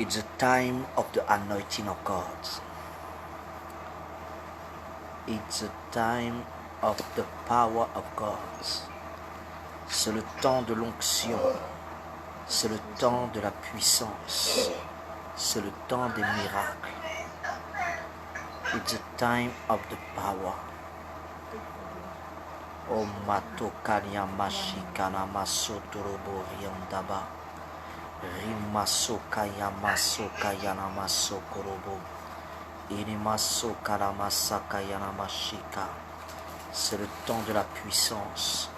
It's a time of the anointing of God. It's a time of the power of God. C'est le temps de l'onction. C'est le temps de la puissance. C'est le temps des miracles. It's a time of the power. O matokanya mashikana masotorobo riandaba. Rimasokaya masokayana masokorobo. Inimasokara masakayana mashika. C'est le temps de la puissance.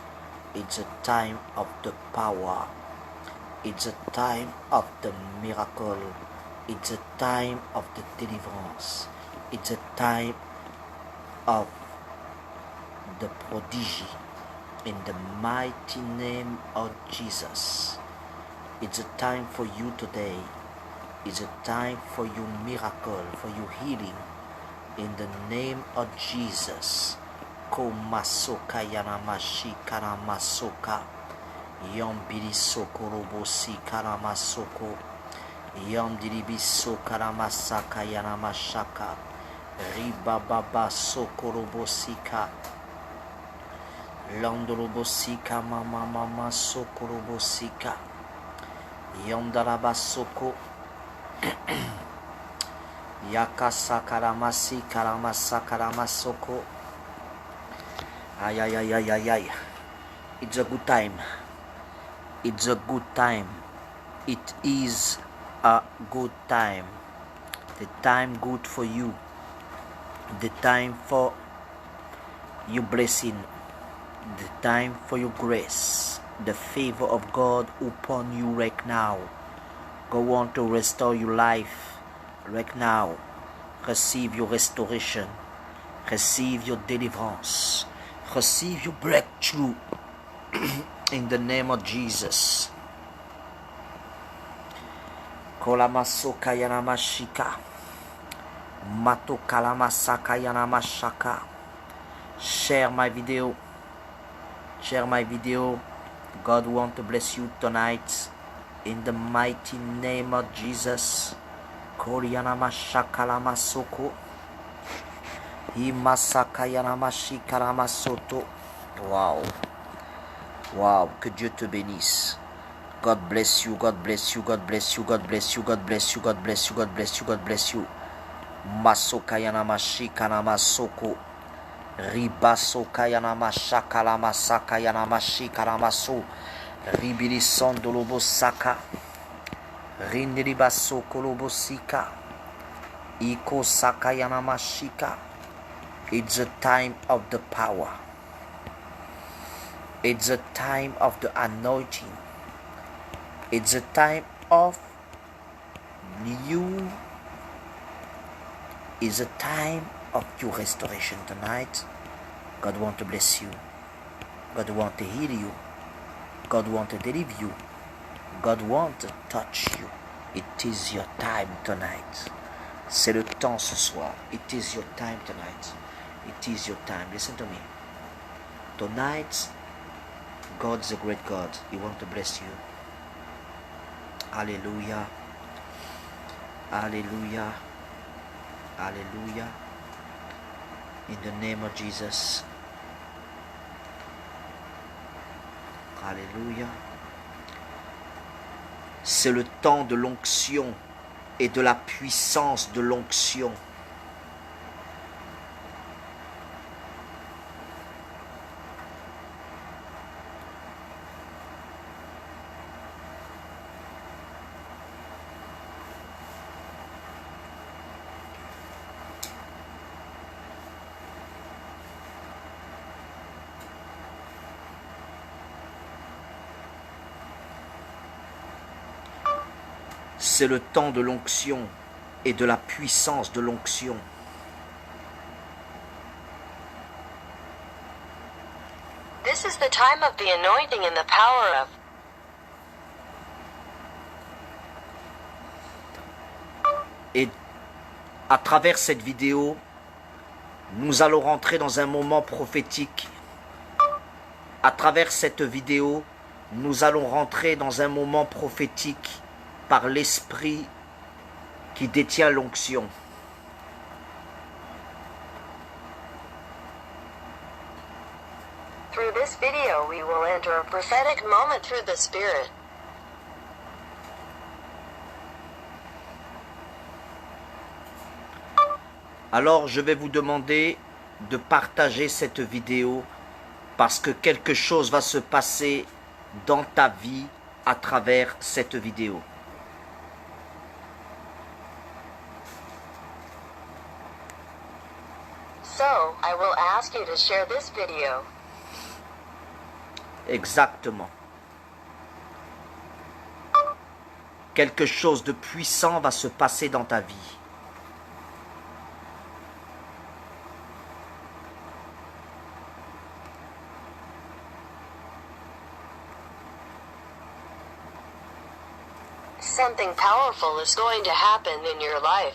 It's a time of the power. It's a time of the miracle. It's a time of the deliverance. It's a time of the prodigy. In the mighty name of Jesus. It's a time for you today. It's a time for your miracle, for your healing. In the name of Jesus. Komasoka yanamashi karamasoka. Yombiri sokorobosi karamasoko. Yondiribiso karamasaka yanamashaka. Ribababa sokorobosika. Londorobosika mama sokorobosika. Yondarabasoko. Yakasakaramasi karamasakaramasoko. Ay. It's a good time. It's a good time. It is a good time. The time good for you. The time for your blessing. The time for your grace. The favor of God upon you right now. God want to restore your life right now. Receive your restoration. Receive your deliverance. Receive your breakthrough. In the name of Jesus. Kolamasoka yanamashika. Mato kalamasaka yanamashaka. Share my video. Share my video. God want to bless you tonight. In the mighty name of Jesus. Koriyanamashaka lamasoko. Imasaka yanamashika lamasoto. Wow. Wow, que Dieu te bénisse. God bless you, God bless you, God bless you, God bless you, God bless you, God bless you, God bless you, God bless you. Masoka yanamashika namasoko. Ribasoka yanamashaka lamasaka yanamashika lamaso. Ribilisando lobosaka. Rindilibasoko lobosika. Iko saka yanamashika. It's a time of the power. It's a time of the anointing. It's a time of new. It's a time of your restoration tonight. God want to bless you. God want to heal you. God want to deliver you. God want to touch you. It is your time tonight. C'est le temps ce soir. It is your time tonight. It is your time. Listen to me. Tonight, God's a great God. He wants to bless you. Hallelujah. Hallelujah. Hallelujah. In the name of Jesus. Alléluia. C'est le temps de l'onction et de la puissance de l'onction. C'est le temps de l'onction et de la puissance de l'onction. This is the time of the anointing and the power of. Et à travers cette vidéo, nous allons rentrer dans un moment prophétique. À travers cette vidéo, nous allons rentrer dans un moment prophétique par l'Esprit qui détient l'onction. Through this video, we will enter a prophetic moment through the Spirit. Alors je vais vous demander de partager cette vidéo parce que quelque chose va se passer dans ta vie à travers cette vidéo. So, I will ask you to share this video. Exactement. Quelque chose de puissant va se passer dans ta vie. Something powerful is going to happen in your life.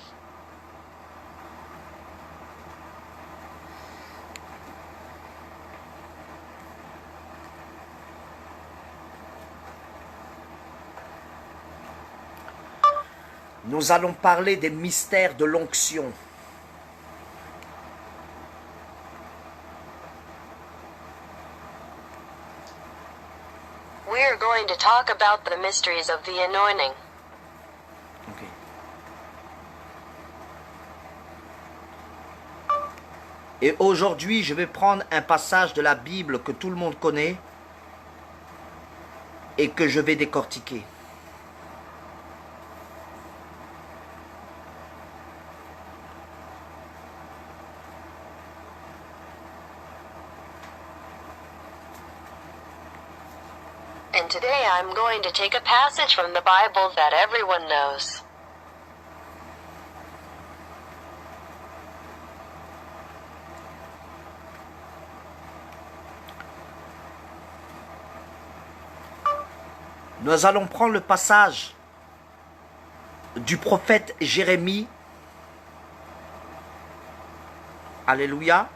Nous allons parler des mystères de l'onction. We are going to talk about the mysteries of the anointing. Ok. Et aujourd'hui, je vais prendre un passage de la Bible que tout le monde connaît et que je vais décortiquer. And today I'm going to take a passage from the Bible that everyone knows. Nous allons prendre le passage du prophète Jérémie. Alléluia.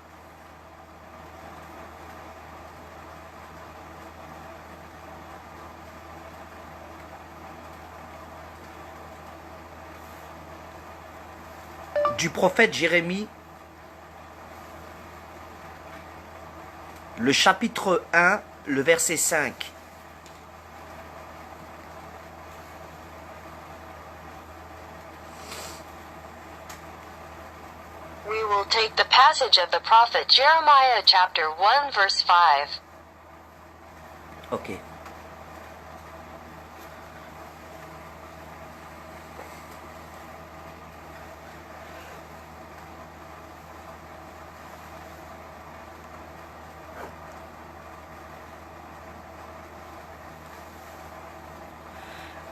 Du prophète Jérémie, le chapitre 1, le verset 5. We will take the passage of the prophet Jeremiah chapter 1 verse 5. Ok.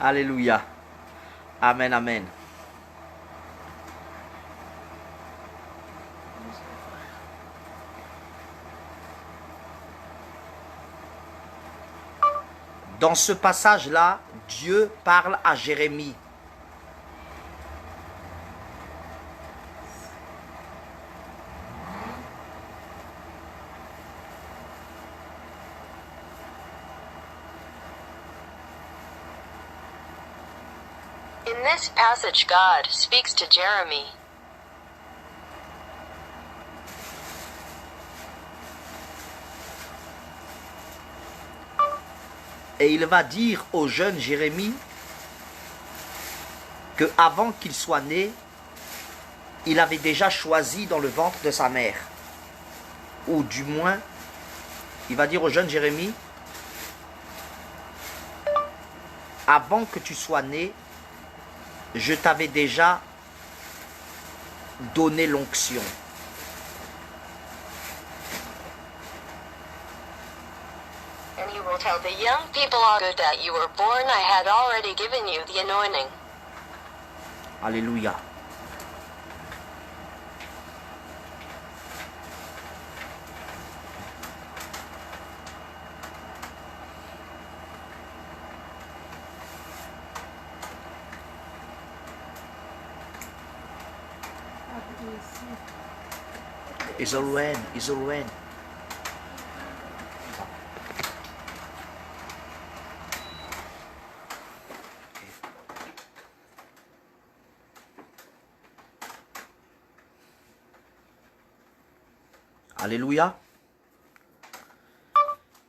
Alléluia. Amen, amen. Dans ce passage-là, Dieu parle à Jérémie. In this passage, God speaks to Jeremy. Et il va dire au jeune Jérémie que avant qu'il soit né, il avait déjà choisi dans le ventre de sa mère. Ou du moins, il va dire au jeune Jérémie, avant que tu sois né, je t'avais déjà donné l'onction. And he will tell the young people that you were born, I had already given you the anointing. Alléluia. Isolwen, Isolwen. Alléluia.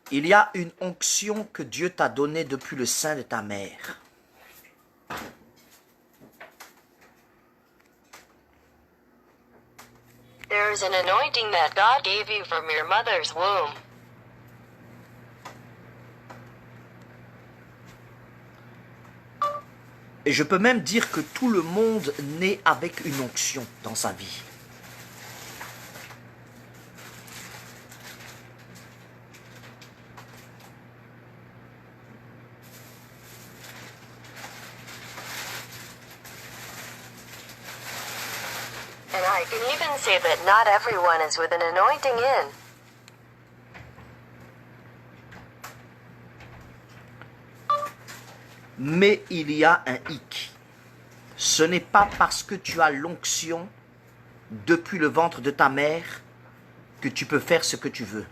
Il y a une onction que Dieu t'a donnée depuis le sein de ta mère. There is an anointing that God gave you from your mother's womb. Et je peux même dire que tout le monde naît avec une onction dans sa vie. And I can even say that not everyone is with an anointing in. Mais il y a un hic. Ce n'est pas parce que tu as l'onction depuis le ventre de ta mère que tu peux faire ce que tu veux.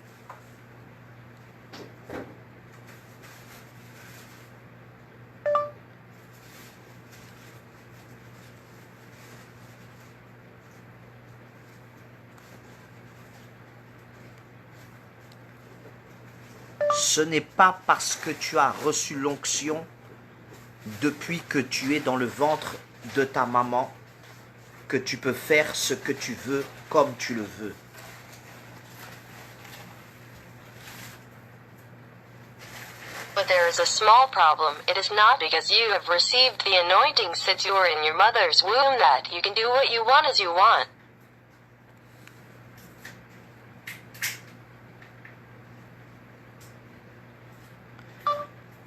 Ce n'est pas parce que tu as reçu l'onction depuis que tu es dans le ventre de ta maman que tu peux faire ce que tu veux comme tu le veux. But there is a small problem. It is not because you have received the anointing since you were in your mother's womb that you can do what you want as you want.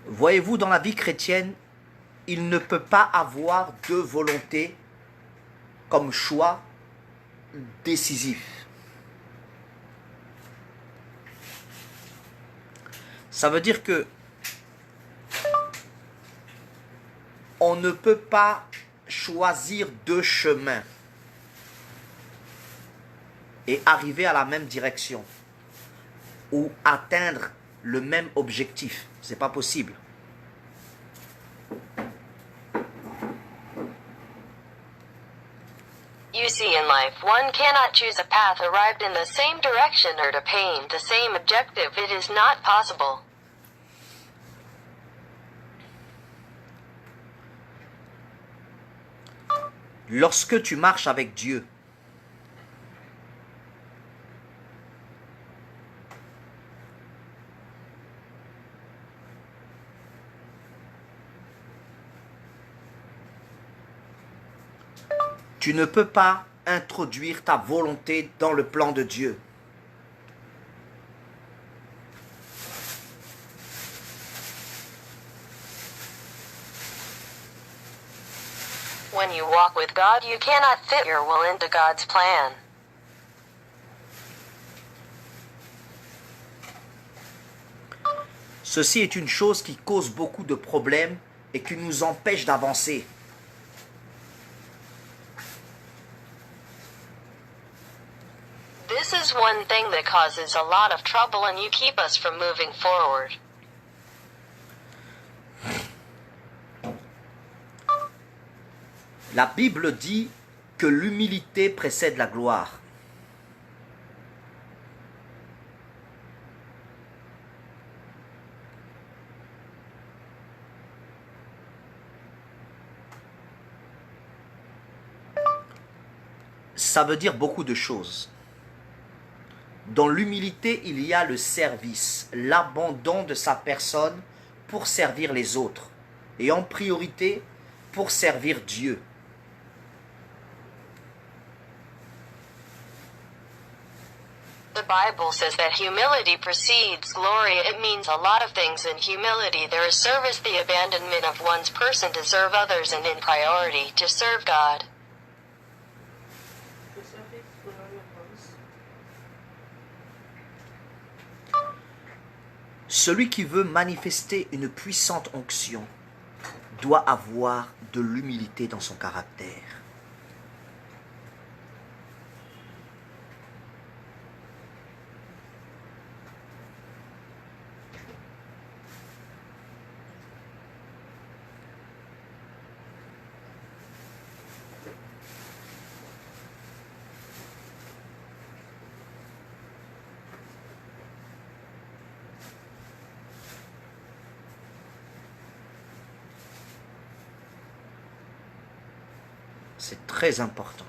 Voyez-vous, dans la vie chrétienne, il ne peut pas avoir deux volontés comme choix décisif. Ça veut dire que on ne peut pas choisir deux chemins et arriver à la même direction ou atteindre le même objectif. C'est pas possible. You see, in life, one cannot choose a path arrived in the same direction or to attain the same objective. It is not possible. Lorsque tu marches avec Dieu, tu ne peux pas introduire ta volonté dans le plan de Dieu. When you walk with God, you cannot fit your will into God's plan. Ceci est une chose qui cause beaucoup de problèmes et qui nous empêche d'avancer. This is one thing that causes a lot of trouble and you keep us from moving forward. La Bible dit que l'humilité précède la gloire. Ça veut dire beaucoup de choses. Dans l'humilité, il y a le service, l'abandon de sa personne pour servir les autres. Et en priorité, pour servir Dieu. The Bible says that humility precedes glory. It means a lot of things in humility. There is service, the abandonment of one's person to serve others, and in priority, to serve God. Celui qui veut manifester une puissante onction doit avoir de l'humilité dans son caractère. C'est très important.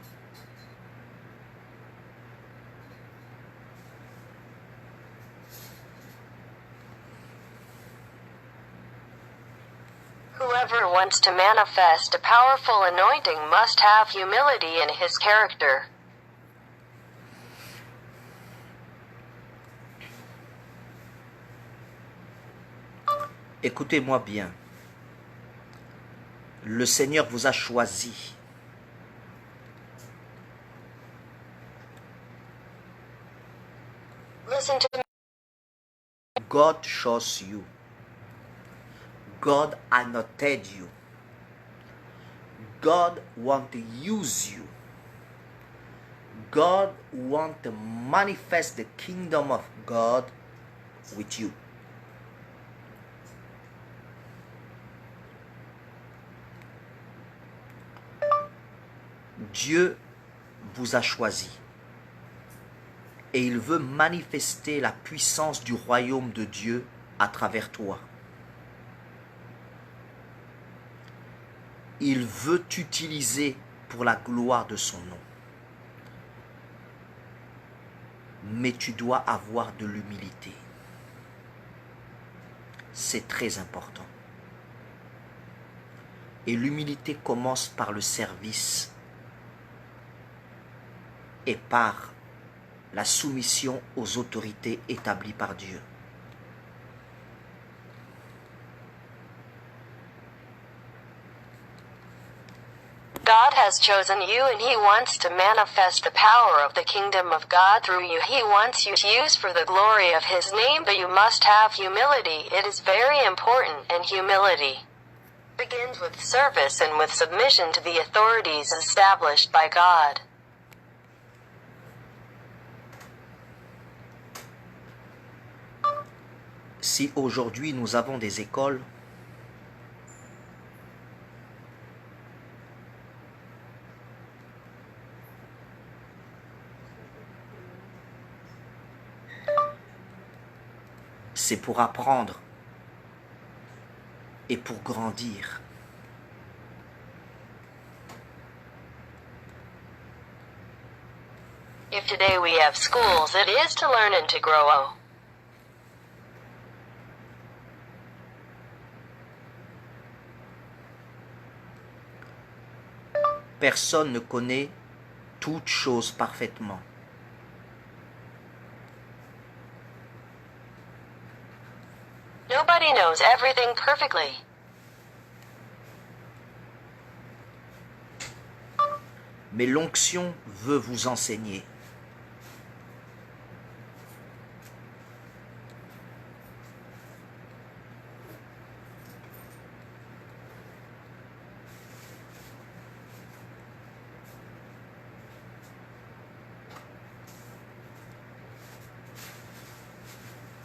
Whoever wants to manifest a powerful anointing must have humility in his character. Écoutez-moi bien. Le Seigneur vous a choisi. Listen to me. God chose you. God annotated you. God want to use you. God want to manifest the kingdom of God with you. Dieu vous a choisi et il veut manifester la puissance du royaume de Dieu à travers toi. Il veut t'utiliser pour la gloire de son nom. Mais tu dois avoir de l'humilité. C'est très important. Et l'humilité commence par le service et par la soumission aux autorités établies par Dieu. God has chosen you and He wants to manifest the power of the kingdom of God through you. He wants you to use for the glory of His name, but you must have humility. It is very important, and humility begins with service and with submission to the authorities established by God. Si aujourd'hui nous avons des écoles, c'est pour apprendre et pour grandir. If today we have schools, it is to learn and to grow. Personne ne connaît toutes choses parfaitement. Nobody knows everything perfectly. Mais l'onction veut vous enseigner.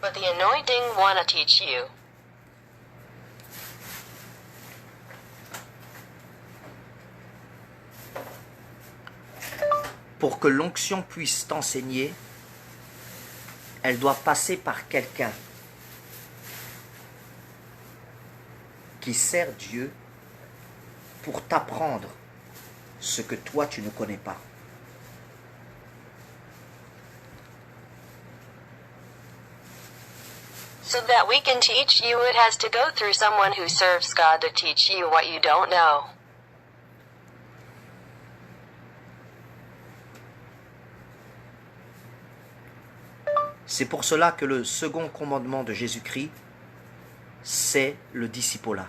But the anointing wanna teach you. Pour que l'onction puisse t'enseigner, elle doit passer par quelqu'un qui sert Dieu pour t'apprendre ce que toi tu ne connais pas. So that we can teach you, it has to go through someone who serves God to teach you what you don't know. C'est pour cela que le second commandement de Jésus-Christ, c'est le discipolat.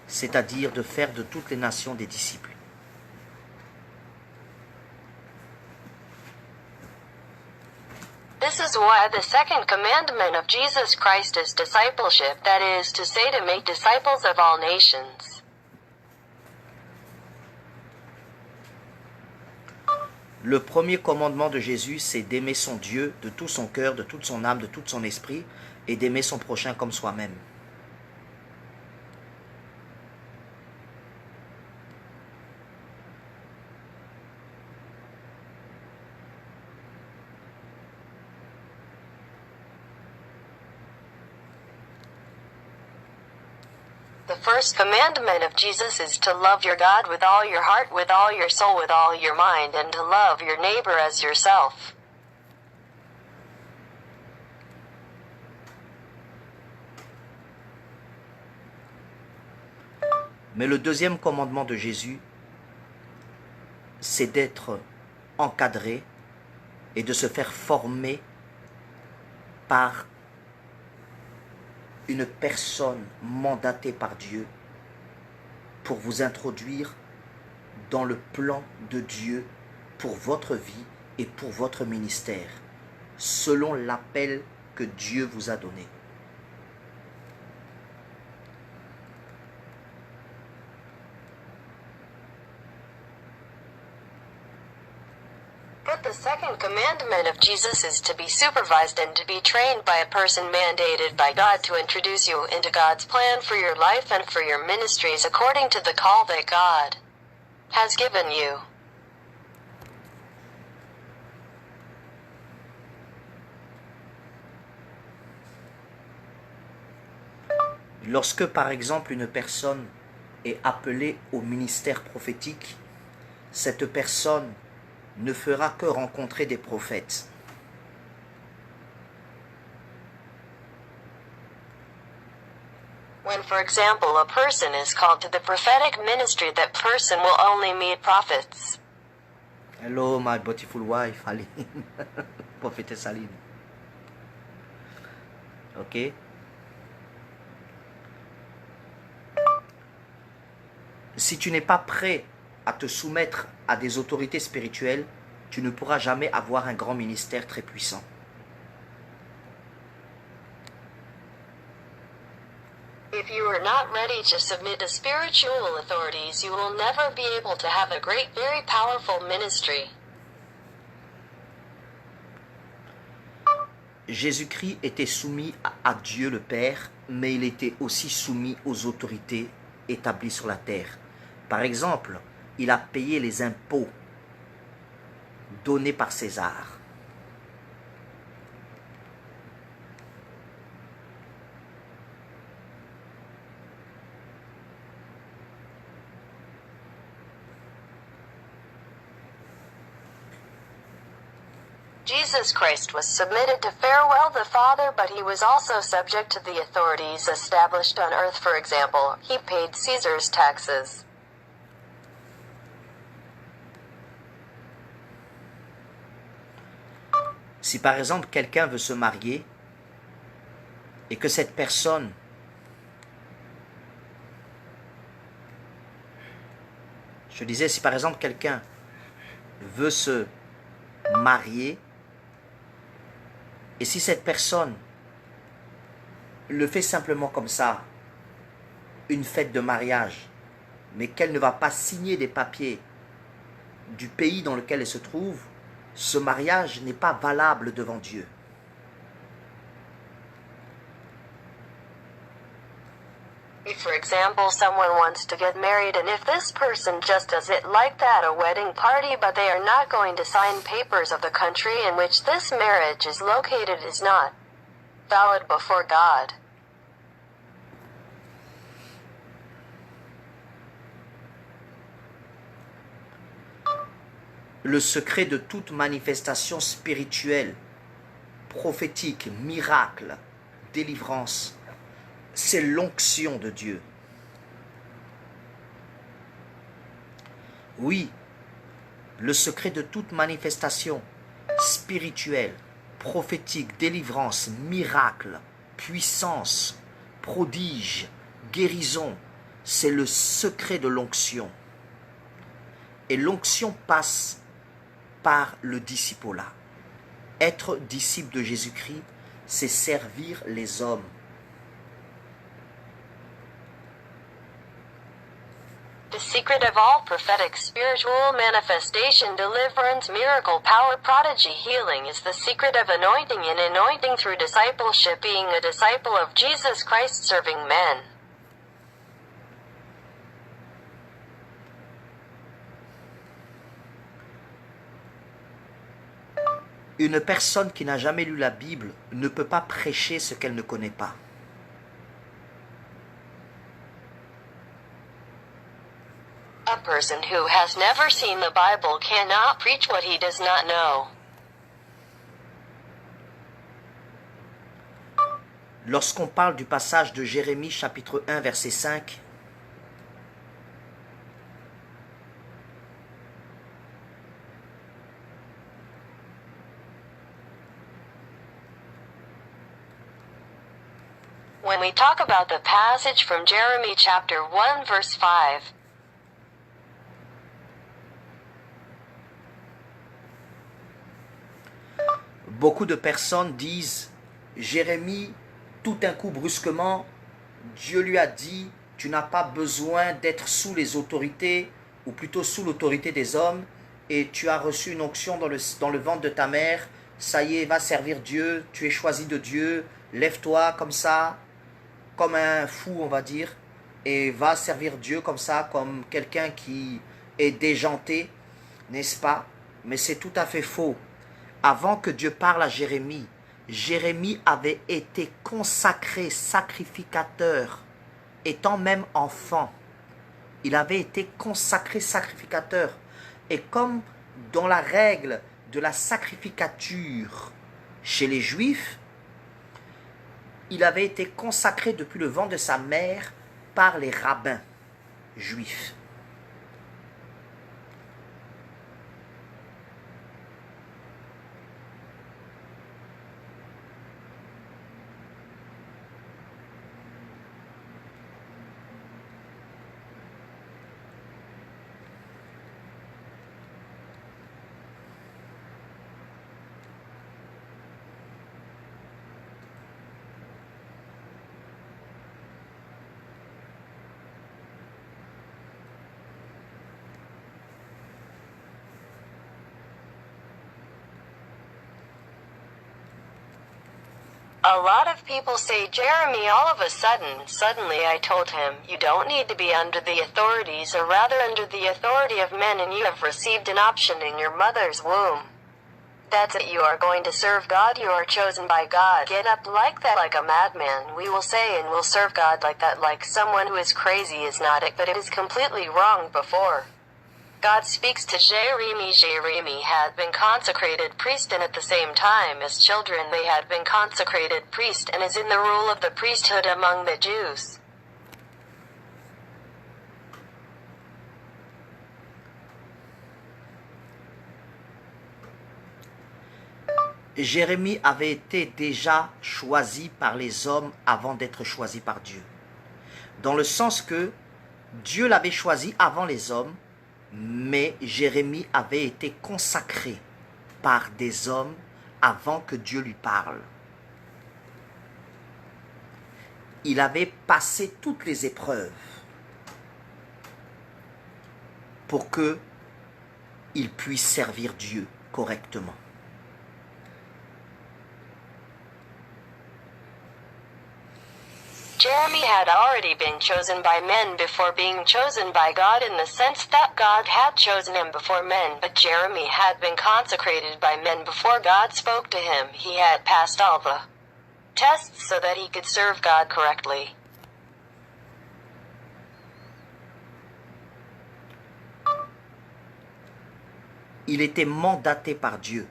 C'est-à-dire de faire de toutes les nations des disciples. This is why the second commandment of Jesus Christ is discipleship, that is to say, to make disciples of all nations. Le premier commandement de Jésus, c'est d'aimer son Dieu de tout son cœur, de toute son âme, de tout son esprit, et d'aimer son prochain comme soi-même. The first commandment of Jesus is to love your God with all your heart, with all your soul, with all your mind, and to love your neighbor as yourself. Mais le deuxième commandement de Jésus, c'est d'être encadré et de se faire former par une personne mandatée par Dieu pour vous introduire dans le plan de Dieu pour votre vie et pour votre ministère, selon l'appel que Dieu vous a donné. But the second commandment of Jesus is to be supervised and to be trained by a person mandated by God to introduce you into God's plan for your life and for your ministries according to the call that God has given you. Lorsque, par exemple, une personne est appelée au ministère prophétique, cette personne ne fera que rencontrer des prophètes. When, for example, a person is called to the prophetic ministry, that person will only meet prophets. Hello, my beautiful wife, Aline. Prophétesse Aline. Ok? Si tu n'es pas prêt à te soumettre à des autorités spirituelles, tu ne pourras jamais avoir un grand ministère très puissant. If you are not ready to submit to spiritual authorities, you will never be able to have a great, very powerful ministry. Jésus-Christ était soumis à Dieu le Père, mais il était aussi soumis aux autorités établies sur la terre. Par exemple, il a payé les impôts donnés par César. Jesus Christ was submitted to Farewell the Father, but he was also subject to the authorities established on earth. For example, he paid Caesar's taxes. Si par exemple quelqu'un veut se marier et que cette personne je disais, si par exemple quelqu'un veut se marier et si cette personne le fait simplement comme ça, une fête de mariage, mais qu'elle ne va pas signer des papiers du pays dans lequel elle se trouve, ce mariage n'est pas valable devant Dieu. If, for example, someone wants to get married, and if this person just does it like that, a wedding party, but they are not going to sign papers of the country in which this marriage is located, is not valid before God. Le secret de toute manifestation spirituelle, prophétique, miracle, délivrance, c'est l'onction de Dieu. Oui, le secret de toute manifestation spirituelle, prophétique, délivrance, miracle, puissance, prodige, guérison, c'est le secret de l'onction. Et l'onction passe par le discipolat. Être disciple de Jésus-Christ, c'est servir les hommes. The secret of all prophetic, spiritual manifestation, deliverance, miracle, power, prodigy, healing is the secret of anointing, and anointing through discipleship, being a disciple of Jesus Christ, serving men. Une personne qui n'a jamais lu la Bible ne peut pas prêcher ce qu'elle ne connaît pas. A person who has never seen the Bible cannot preach what he does not know. Lorsqu'on parle du passage de Jérémie chapitre 1 verset 5, When we talk about the passage from Jeremy chapter 1 verse 5, beaucoup de personnes disent, Jérémie, tout d'un coup brusquement, Dieu lui a dit, tu n'as pas besoin d'être sous les autorités, ou plutôt sous l'autorité des hommes, et tu as reçu une onction dans le ventre de ta mère, ça y est, va servir Dieu, tu es choisi de Dieu, lève-toi comme ça, comme un fou on va dire, et va servir Dieu comme ça, comme quelqu'un qui est déjanté, n'est-ce pas? Mais c'est tout à fait faux. Avant que Dieu parle à Jérémie, Jérémie avait été consacré, sacrificateur, étant même enfant. Il avait été consacré, sacrificateur. Et comme dans la règle de la sacrificature chez les Juifs, il avait été consacré depuis le ventre de sa mère par les rabbins juifs. a lot of people say, Jeremy, all of a sudden, suddenly I told him, you don't need to be under the authorities, or rather under the authority of men, and you have received an option in your mother's womb. That's it, you are going to serve God, you are chosen by God. Get up like that like a madman, we will say, and will serve God like that, like someone who is crazy is not it, but it is completely wrong before. God speaks to Jeremy. Jeremy had been consecrated priest, and at the same time as children they had been consecrated priest, and is in the rule of the priesthood among the Jews. Jérémie avait été déjà choisi par les hommes avant d'être choisi par Dieu. Dans le sens que Dieu l'avait choisi avant les hommes, mais Jérémie avait été consacré par des hommes avant que Dieu lui parle. Il avait passé toutes les épreuves pour qu'il puisse servir Dieu correctement. Jeremy had already been chosen by men before being chosen by God, in the sense that God had chosen him before men, but Jeremy had been consecrated by men before God spoke to him. He had passed all the tests so that he could serve God correctly. Il était mandaté par Dieu.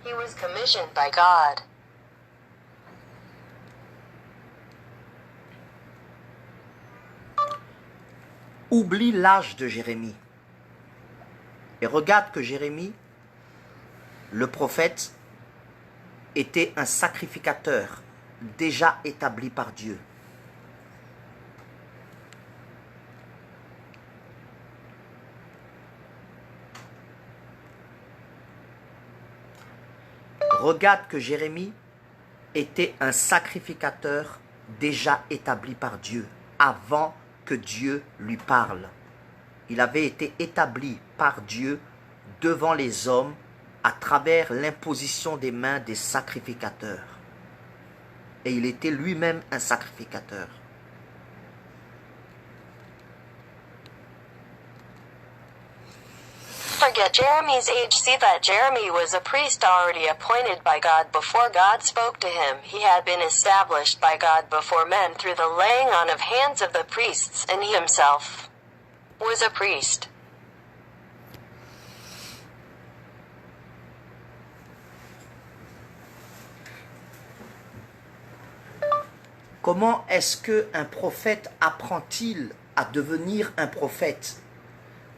He was commissioned by God. Oublie l'âge de Jérémie. Et regarde que Jérémie, le prophète, était un sacrificateur déjà établi par Dieu. Regarde que Jérémie était un sacrificateur déjà établi par Dieu, avant que Dieu lui parle. Il avait été établi par Dieu devant les hommes à travers l'imposition des mains des sacrificateurs. Et il était lui-même un sacrificateur. For forget Jeremy's age. See that Jeremy was a priest already appointed by God before God spoke to him. He had been established by God before men through the laying on of hands of the priests, and he himself was a priest. Comment est-ce qu'un prophète apprend-il à devenir un prophète?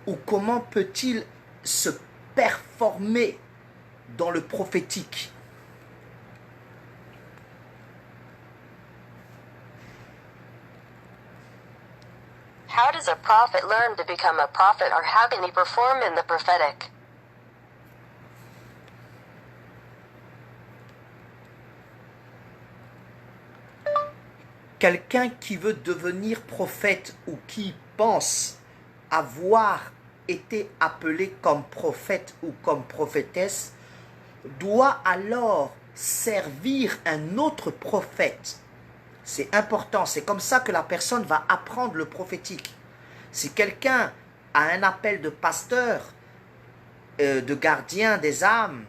Ou comment peut-il se performer dans le prophétique? How does a prophet learn to become a prophet, or how can he perform in the prophetic? Quelqu'un qui veut devenir prophète ou qui pense avoir été appelé comme prophète ou comme prophétesse doit alors servir un autre prophète. C'est important, c'est comme ça que la personne va apprendre le prophétique. Si quelqu'un a un appel de pasteur, de gardien des âmes,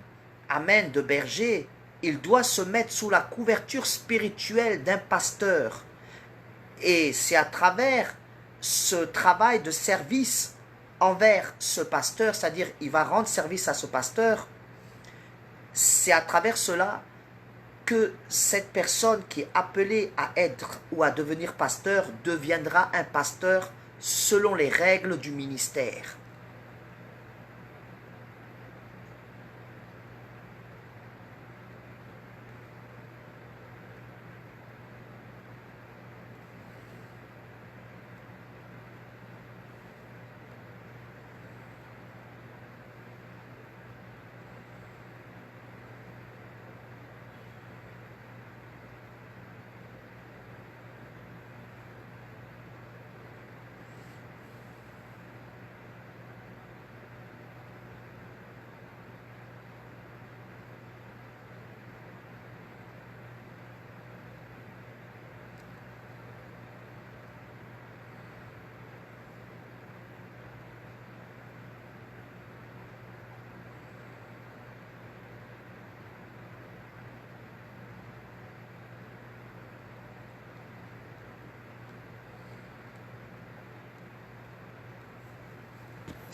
amen, de berger, il doit se mettre sous la couverture spirituelle d'un pasteur. Et c'est à travers ce travail de service envers ce pasteur, c'est-à-dire il va rendre service à ce pasteur, c'est à travers cela que cette personne qui est appelée à être ou à devenir pasteur deviendra un pasteur selon les règles du ministère.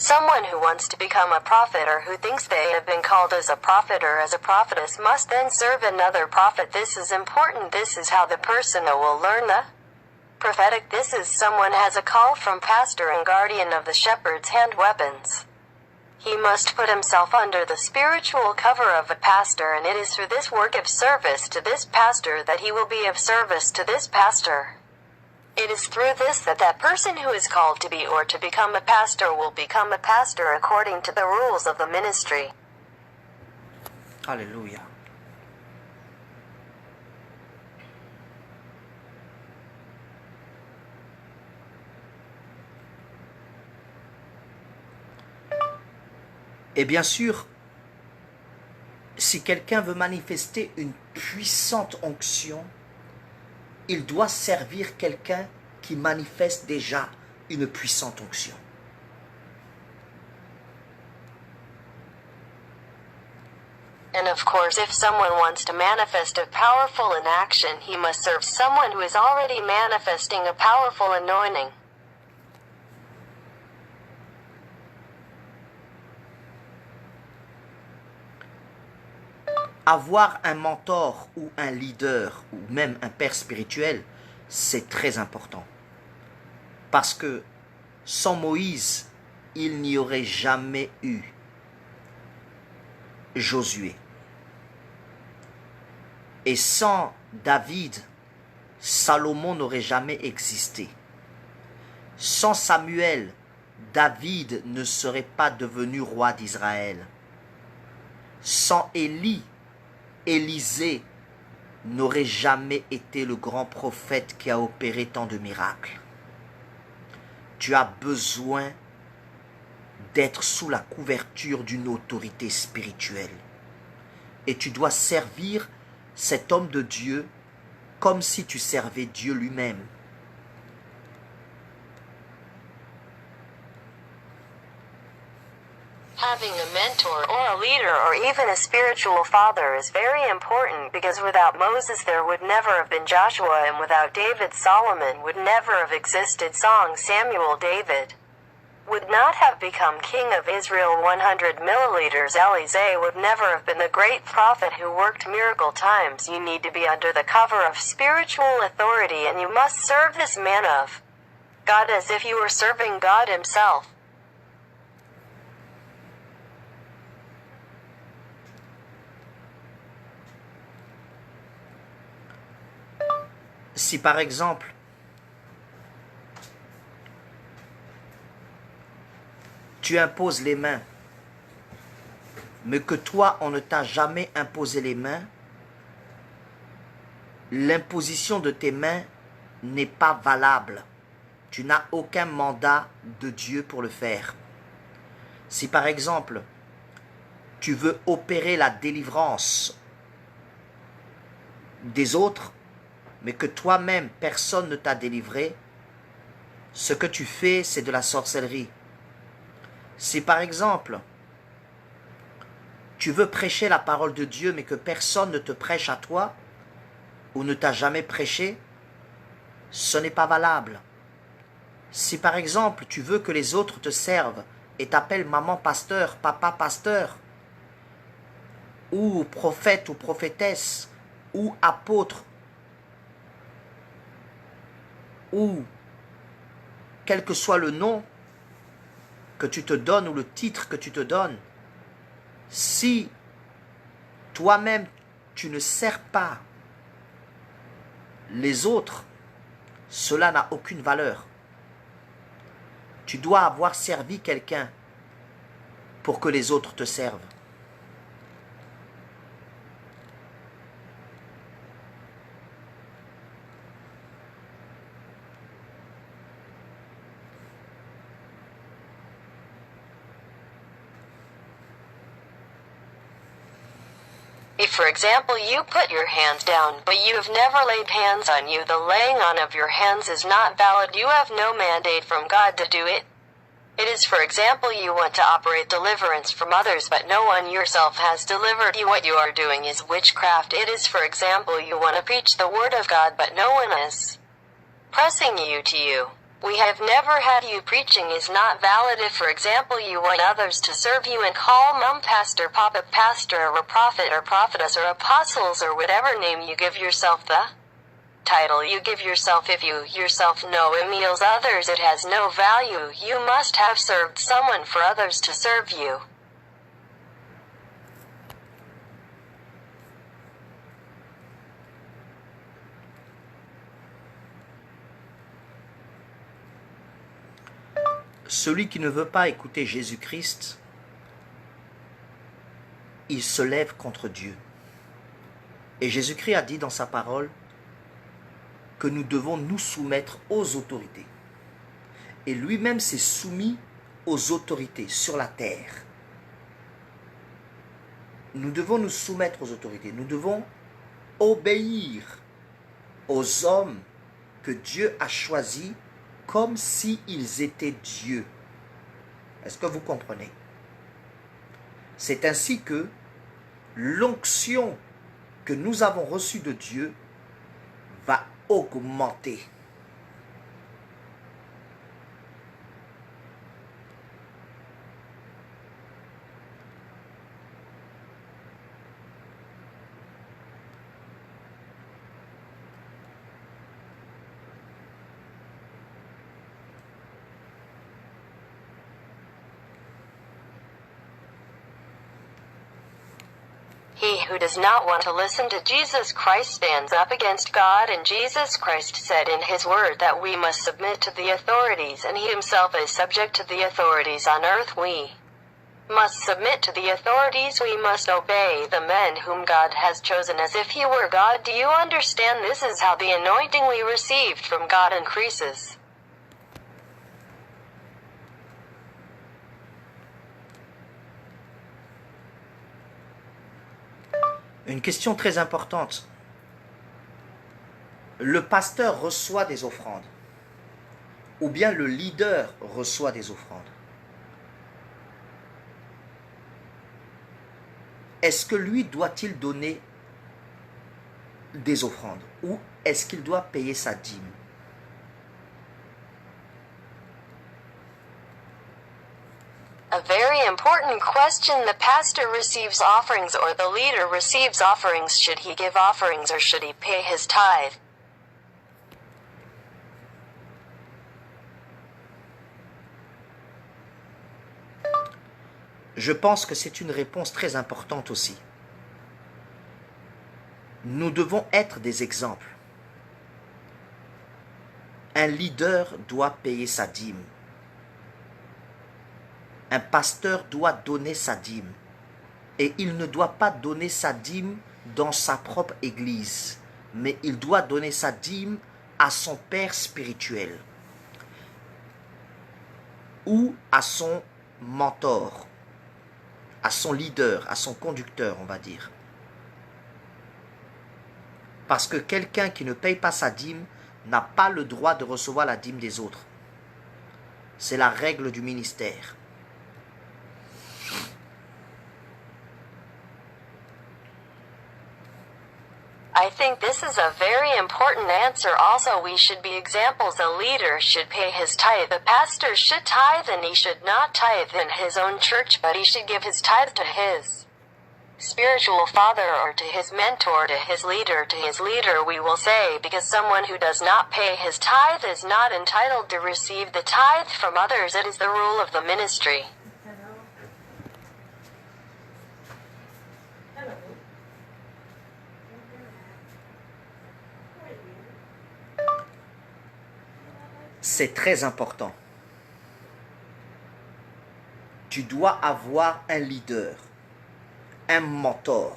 Someone who wants to become a prophet or who thinks they have been called as a prophet or as a prophetess must then serve another prophet. This is important. This is how the person will learn the prophetic. This is someone has a call from pastor and guardian of the shepherd's hand weapons. He must put himself under the spiritual cover of a pastor, and it is through this work of service to this pastor that he will be of service to this pastor. It is through this that that person who is called to be or to become a pastor will become a pastor according to the rules of the ministry. Alléluia. Et bien sûr, si quelqu'un veut manifester une puissante onction, il doit servir quelqu'un qui manifeste déjà une puissante onction. And of course, if someone wants to manifest a powerful in action, he must serve someone who is already manifesting a powerful anointing. Avoir un mentor ou un leader ou même un père spirituel, c'est très important. Parce que sans Moïse, il n'y aurait jamais eu Josué. Et sans David, Salomon n'aurait jamais existé. Sans Samuel, David ne serait pas devenu roi d'Israël. Sans Élie, Élisée n'aurait jamais été le grand prophète qui a opéré tant de miracles. Tu as besoin d'être sous la couverture d'une autorité spirituelle. Et tu dois servir cet homme de Dieu comme si tu servais Dieu lui-même. Having a mentor or a leader or even a spiritual father is very important because without Moses there would never have been Joshua, and without David Solomon would never have existed Song Samuel. David would not have become king of Israel. 100 milliliters. Eliezer would never have been the great prophet who worked miracle times. You need to be under the cover of spiritual authority, and you must serve this man of God as if you were serving God himself. Si par exemple, tu imposes les mains, mais que toi, on ne t'a jamais imposé les mains, l'imposition de tes mains n'est pas valable. Tu n'as aucun mandat de Dieu pour le faire. Si par exemple, tu veux opérer la délivrance des autres, mais que toi-même, personne ne t'a délivré, ce que tu fais, c'est de la sorcellerie. Si par exemple, tu veux prêcher la parole de Dieu, mais que personne ne te prêche à toi, ou ne t'a jamais prêché, ce n'est pas valable. Si par exemple, tu veux que les autres te servent et t'appellent maman pasteur, papa pasteur, ou prophète ou prophétesse, ou apôtre, ou quel que soit le nom que tu te donnes ou le titre que tu te donnes, si toi-même tu ne sers pas les autres, cela n'a aucune valeur. Tu dois avoir servi quelqu'un pour que les autres te servent. If, for example, you put your hands down, but you have never laid hands on you, the laying on of your hands is not valid. You have no mandate from God to do it. It is, for example, you want to operate deliverance from others, but no one yourself has delivered you. What you are doing is witchcraft. It is, for example, you want to preach the word of God, but no one is pressing you to you. We have never had you. Preaching is not valid. If, for example, you want others to serve you and call mom pastor, papa pastor, or a prophet or prophetess or apostles or whatever name you give yourself, the title you give yourself, if you yourself know it meals others, it has no value. You must have served someone for others to serve you. Celui qui ne veut pas écouter Jésus-Christ, il se lève contre Dieu. Et Jésus-Christ a dit dans sa parole que nous devons nous soumettre aux autorités. Et lui-même s'est soumis aux autorités sur la terre. Nous devons nous soumettre aux autorités. Nous devons obéir aux hommes que Dieu a choisis comme s'ils étaient Dieu. Est-ce que vous comprenez? C'est ainsi que l'onction que nous avons reçue de Dieu va augmenter. He who does not want to listen to Jesus Christ stands up against God, and Jesus Christ said in his word that we must submit to the authorities, and he himself is subject to the authorities on earth. We must submit to the authorities. We must obey the men whom God has chosen as if he were God. Do you understand? This is how the anointing we received from God increases. Une question très importante. Le pasteur reçoit des offrandes ou bien le leader reçoit des offrandes? est-ce que lui doit-il donner des offrandes ou est-ce qu'il doit payer sa dîme? A very important question. The pastor receives offerings or the leader receives offerings. Should he give offerings or should he pay his tithe? Je pense que c'est une réponse très importante aussi. Nous devons être des exemples. Un leader doit payer sa dîme. Un pasteur doit donner sa dîme. Et il ne doit pas donner sa dîme dans sa propre église, mais il doit donner sa dîme à son père spirituel ou à son mentor, à son leader, à son conducteur, on va dire. Parce que quelqu'un qui ne paye pas sa dîme n'a pas le droit de recevoir la dîme des autres. C'est la règle du ministère. I think this is a very important answer. Also, we should be examples. A leader should pay his tithe. A pastor should tithe, and he should not tithe in his own church, but he should give his tithe to his spiritual father or to his mentor, to his leader. To his leader we will say, because someone who does not pay his tithe is not entitled to receive the tithe from others. It is the rule of the ministry. C'est très important. Tu dois avoir un leader, un mentor,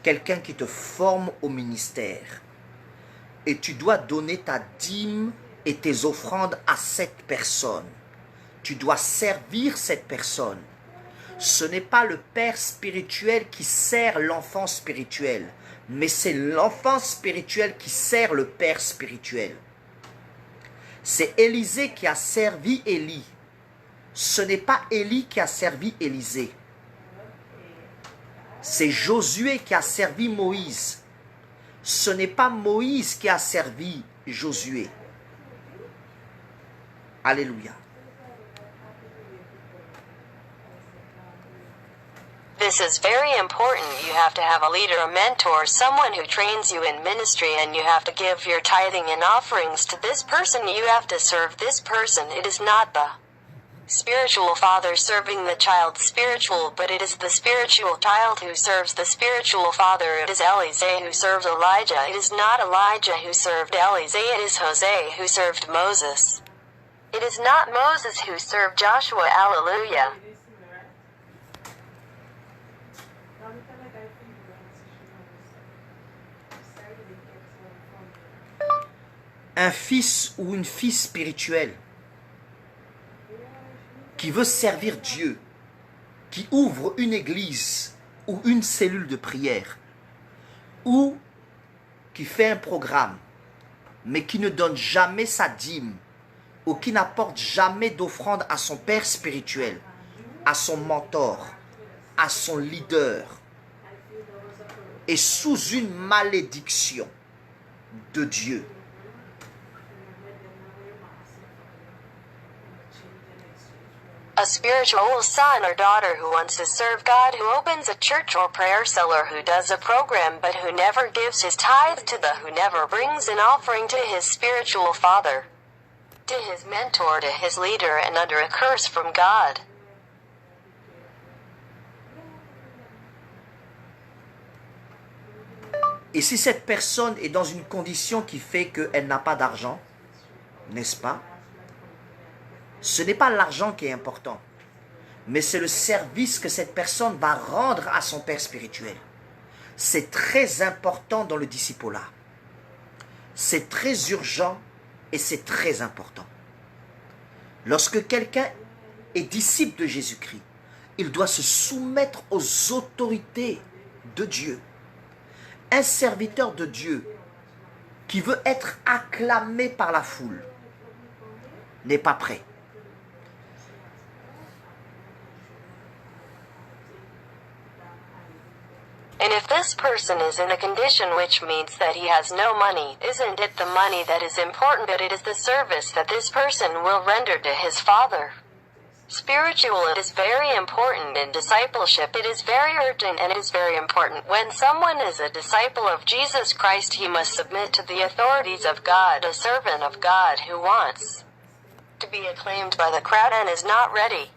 quelqu'un qui te forme au ministère. Et tu dois donner ta dîme et tes offrandes à cette personne. Tu dois servir cette personne. Ce n'est pas le père spirituel qui sert l'enfant spirituel, mais c'est l'enfant spirituel qui sert le père spirituel. C'est Élisée qui a servi Élie. Ce n'est pas Élie qui a servi Élisée. C'est Josué qui a servi Moïse. Ce n'est pas Moïse qui a servi Josué. Alléluia. This is very important. You have to have a leader, a mentor, someone who trains you in ministry, and you have to give your tithing and offerings to this person. You have to serve this person. It is not the spiritual father serving the child spiritual, but it is the spiritual child who serves the spiritual father. It is Elisee who served Elijah. It is not Elijah who served Elisee. It is Hosea who served Moses. It is not Moses who served Joshua. Alleluia. Un fils ou une fille spirituelle qui veut servir Dieu, qui ouvre une église ou une cellule de prière, ou qui fait un programme, mais qui ne donne jamais sa dîme, ou qui n'apporte jamais d'offrande à son père spirituel, à son mentor, à son leader, est sous une malédiction de Dieu. A spiritual son or daughter who wants to serve God, who opens a church or prayer cellar, who does a program but who never gives his tithe to the, who never brings an offering to his spiritual father, to his mentor, to his leader, and under a curse from God. Et si cette personne est dans une condition qui fait qu'elle n'a pas d'argent, n'est-ce pas? Ce n'est pas l'argent qui est important, mais c'est le service que cette personne va rendre à son père spirituel. C'est très important dans le discipulat. C'est très urgent et c'est très important. Lorsque quelqu'un est disciple de Jésus-Christ, il doit se soumettre aux autorités de Dieu. Un serviteur de Dieu qui veut être acclamé par la foule n'est pas prêt. And if this person is in a condition which means that he has no money, isn't it the money that is important, but it is the service that this person will render to his Father? Spiritual, it is very important in discipleship. It is very urgent and it is very important. When someone is a disciple of Jesus Christ, he must submit to the authorities of God, a servant of God who wants to be acclaimed by the crowd and is not ready.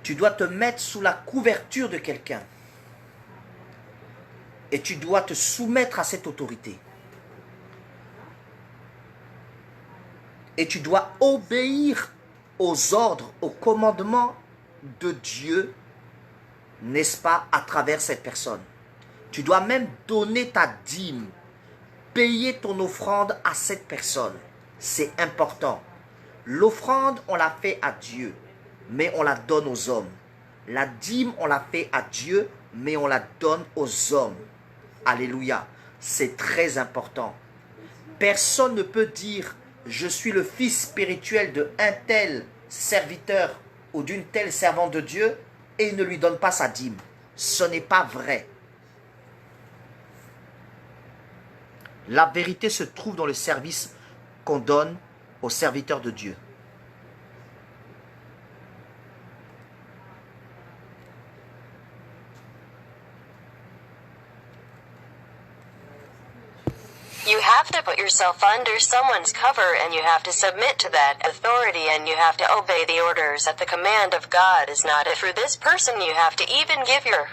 Tu dois te mettre sous la couverture de quelqu'un. Et tu dois te soumettre à cette autorité. Et tu dois obéir aux ordres, aux commandements de Dieu, n'est-ce pas, à travers cette personne. Tu dois même donner ta dîme, payer ton offrande à cette personne. C'est important. L'offrande, on la fait à Dieu, mais on la donne aux hommes. La dîme, on la fait à Dieu, mais on la donne aux hommes. Alléluia. C'est très important. Personne ne peut dire « Je suis le fils spirituel d'un tel serviteur ou d'une telle servante de Dieu » et il ne lui donne pas sa dîme. Ce n'est pas vrai. La vérité se trouve dans le service qu'on donne aux serviteurs de Dieu. You have to put yourself under someone's cover and you have to submit to that authority and you have to obey the orders at the command of God. Is not it for this person you have to even give your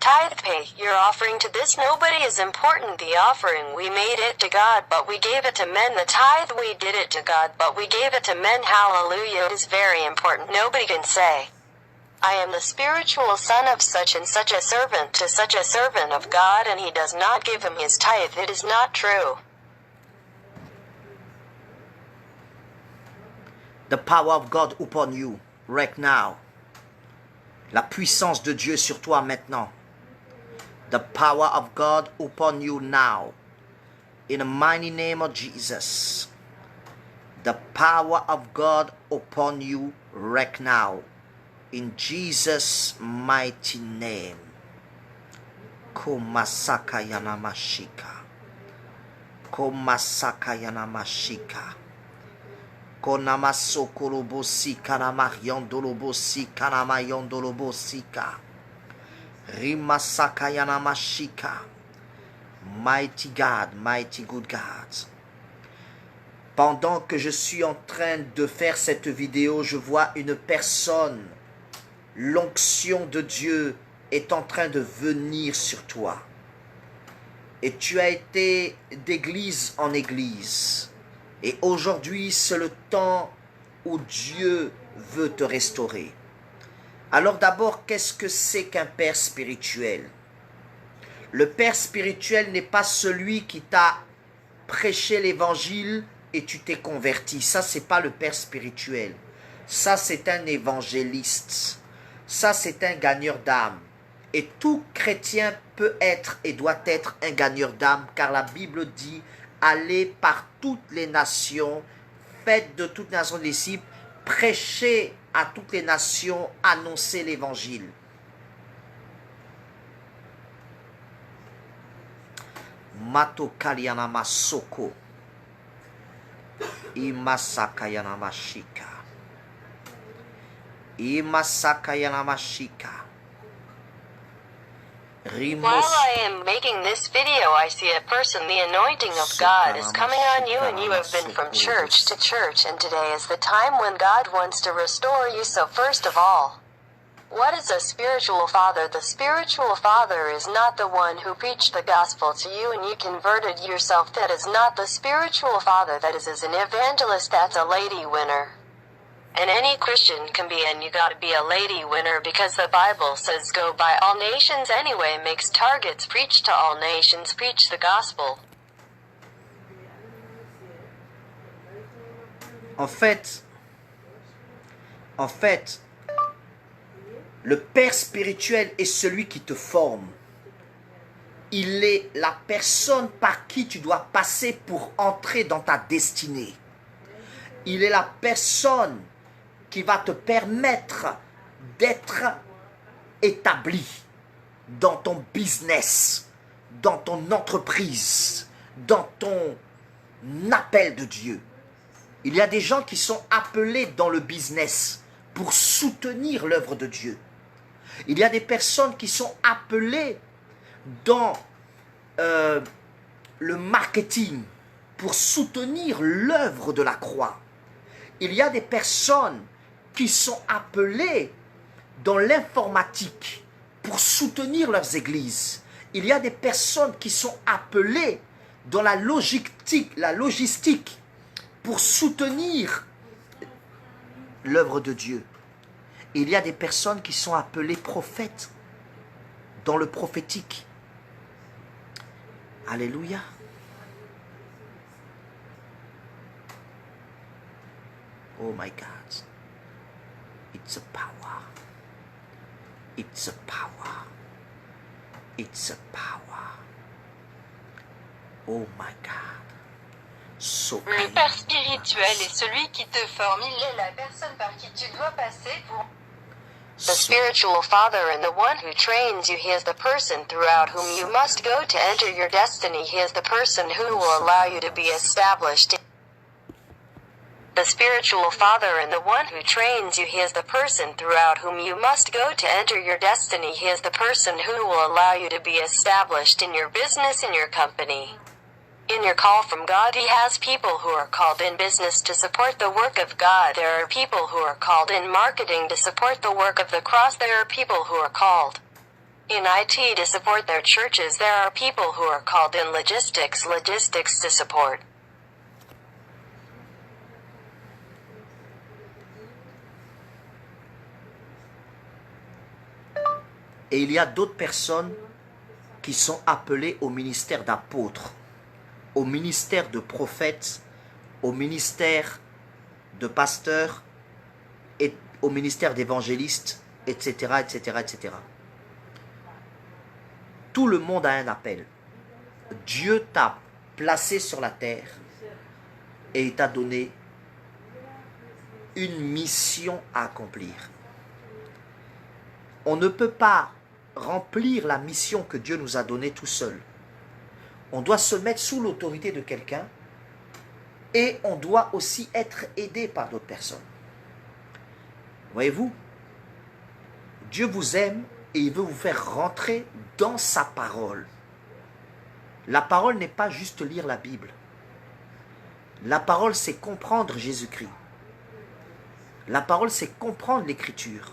tithe, pay your offering to this. Nobody is important. The offering, we made it to God, but we gave it to men. The tithe, we did it to God, but we gave it to men. Hallelujah. It is very important. Nobody can say, I am the spiritual son of such and such a servant to such a servant of God, and he does not give him his tithe. It is not true. The power of God upon you right now. La puissance de Dieu sur toi maintenant. The power of God upon you now. In the mighty name of Jesus. The power of God upon you right now. In Jesus' mighty name. Komasaka yanamashika. Komasaka yanamashika. Konamasokolobosi kanamayondolobosi kanamayondolobosika. Rimasaka yanamashika. Mighty God, mighty good God. Pendant que je suis en train de faire cette vidéo, je vois une personne. L'onction de Dieu est en train de venir sur toi. Et tu as été d'église en église. Et aujourd'hui, c'est le temps où Dieu veut te restaurer. Alors d'abord, qu'est-ce que c'est qu'un père spirituel? Le père spirituel n'est pas celui qui t'a prêché l'évangile et tu t'es converti. Ça, c'est pas le père spirituel. Ça, c'est un évangéliste. Ça, c'est un gagneur d'âme. Et tout chrétien peut être et doit être un gagneur d'âme, car la Bible dit, allez par toutes les nations, faites de toutes les nations des disciples, prêchez à toutes les nations, annoncez l'évangile. Mato Kalianama Soko, Imasaka Yanamashika. Imasaka Yanamashika. While I am making this video, I see a person, the anointing of God is coming on you, and you have been from church to church, and today is the time when God wants to restore you. So first of all, what is a spiritual father? The spiritual father is not the one who preached the gospel to you and you converted yourself. That is not the spiritual father. That is as an evangelist, that's a lady winner. And any Christian can be, and you gotta be a lady winner, because the Bible says go by all nations anyway, makes targets, preach to all nations, preach the gospel. En fait, le père spirituel est celui qui te forme. Il est la personne par qui tu dois passer pour entrer dans ta destinée. Il est la personne qui va te permettre d'être établi dans ton business, dans ton entreprise, dans ton appel de Dieu. Il y a des gens qui sont appelés dans le business pour soutenir l'œuvre de Dieu. Il y a des personnes qui sont appelées dans le marketing pour soutenir l'œuvre de la croix. Il y a des personnes qui sont appelées dans l'informatique pour soutenir leurs églises. Il y a des personnes qui sont appelées dans la logistique pour soutenir l'œuvre de Dieu. Il y a des personnes qui sont appelées prophètes dans le prophétique. Alléluia. Oh my God. It's a power. It's a power. It's a power. Oh my God. So Le père spirituel est celui qui te forme. Il est la personne par qui tu dois passer pour... The spiritual father and the one who trains you. He is the person throughout whom you must go to enter your destiny. He is the person who will allow you to be established. The spiritual father and the one who trains you. He is the person throughout whom you must go to enter your destiny. He is the person who will allow you to be established in your business, in your company. In your call from God, He has people who are called in business to support the work of God. There are people who are called in marketing to support the work of the cross. There are people who are called in IT to support their churches. There are people who are called in logistics to support. Et il y a d'autres personnes qui sont appelées au ministère d'apôtres, au ministère de prophètes, au ministère de pasteurs, et au ministère d'évangélistes, etc., etc., etc. Tout le monde a un appel. Dieu t'a placé sur la terre et il t'a donné une mission à accomplir. On ne peut pas remplir la mission que Dieu nous a donnée tout seul. On doit se mettre sous l'autorité de quelqu'un et on doit aussi être aidé par d'autres personnes. Voyez-vous, Dieu vous aime et il veut vous faire rentrer dans sa parole. La parole n'est pas juste lire la Bible. La parole, c'est comprendre Jésus-Christ. La parole, c'est comprendre l'Écriture.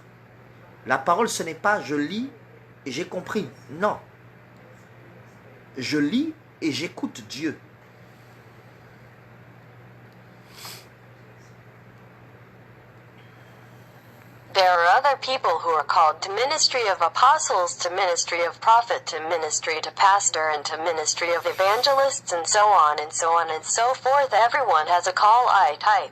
La parole, ce n'est pas je lis et j'ai compris. Non. Je lis et j'écoute Dieu. There are other people who are called to ministry of apostles, to ministry of prophet, to ministry to pastor, and to ministry of evangelists, and so on and so on and so forth. Everyone has a call I type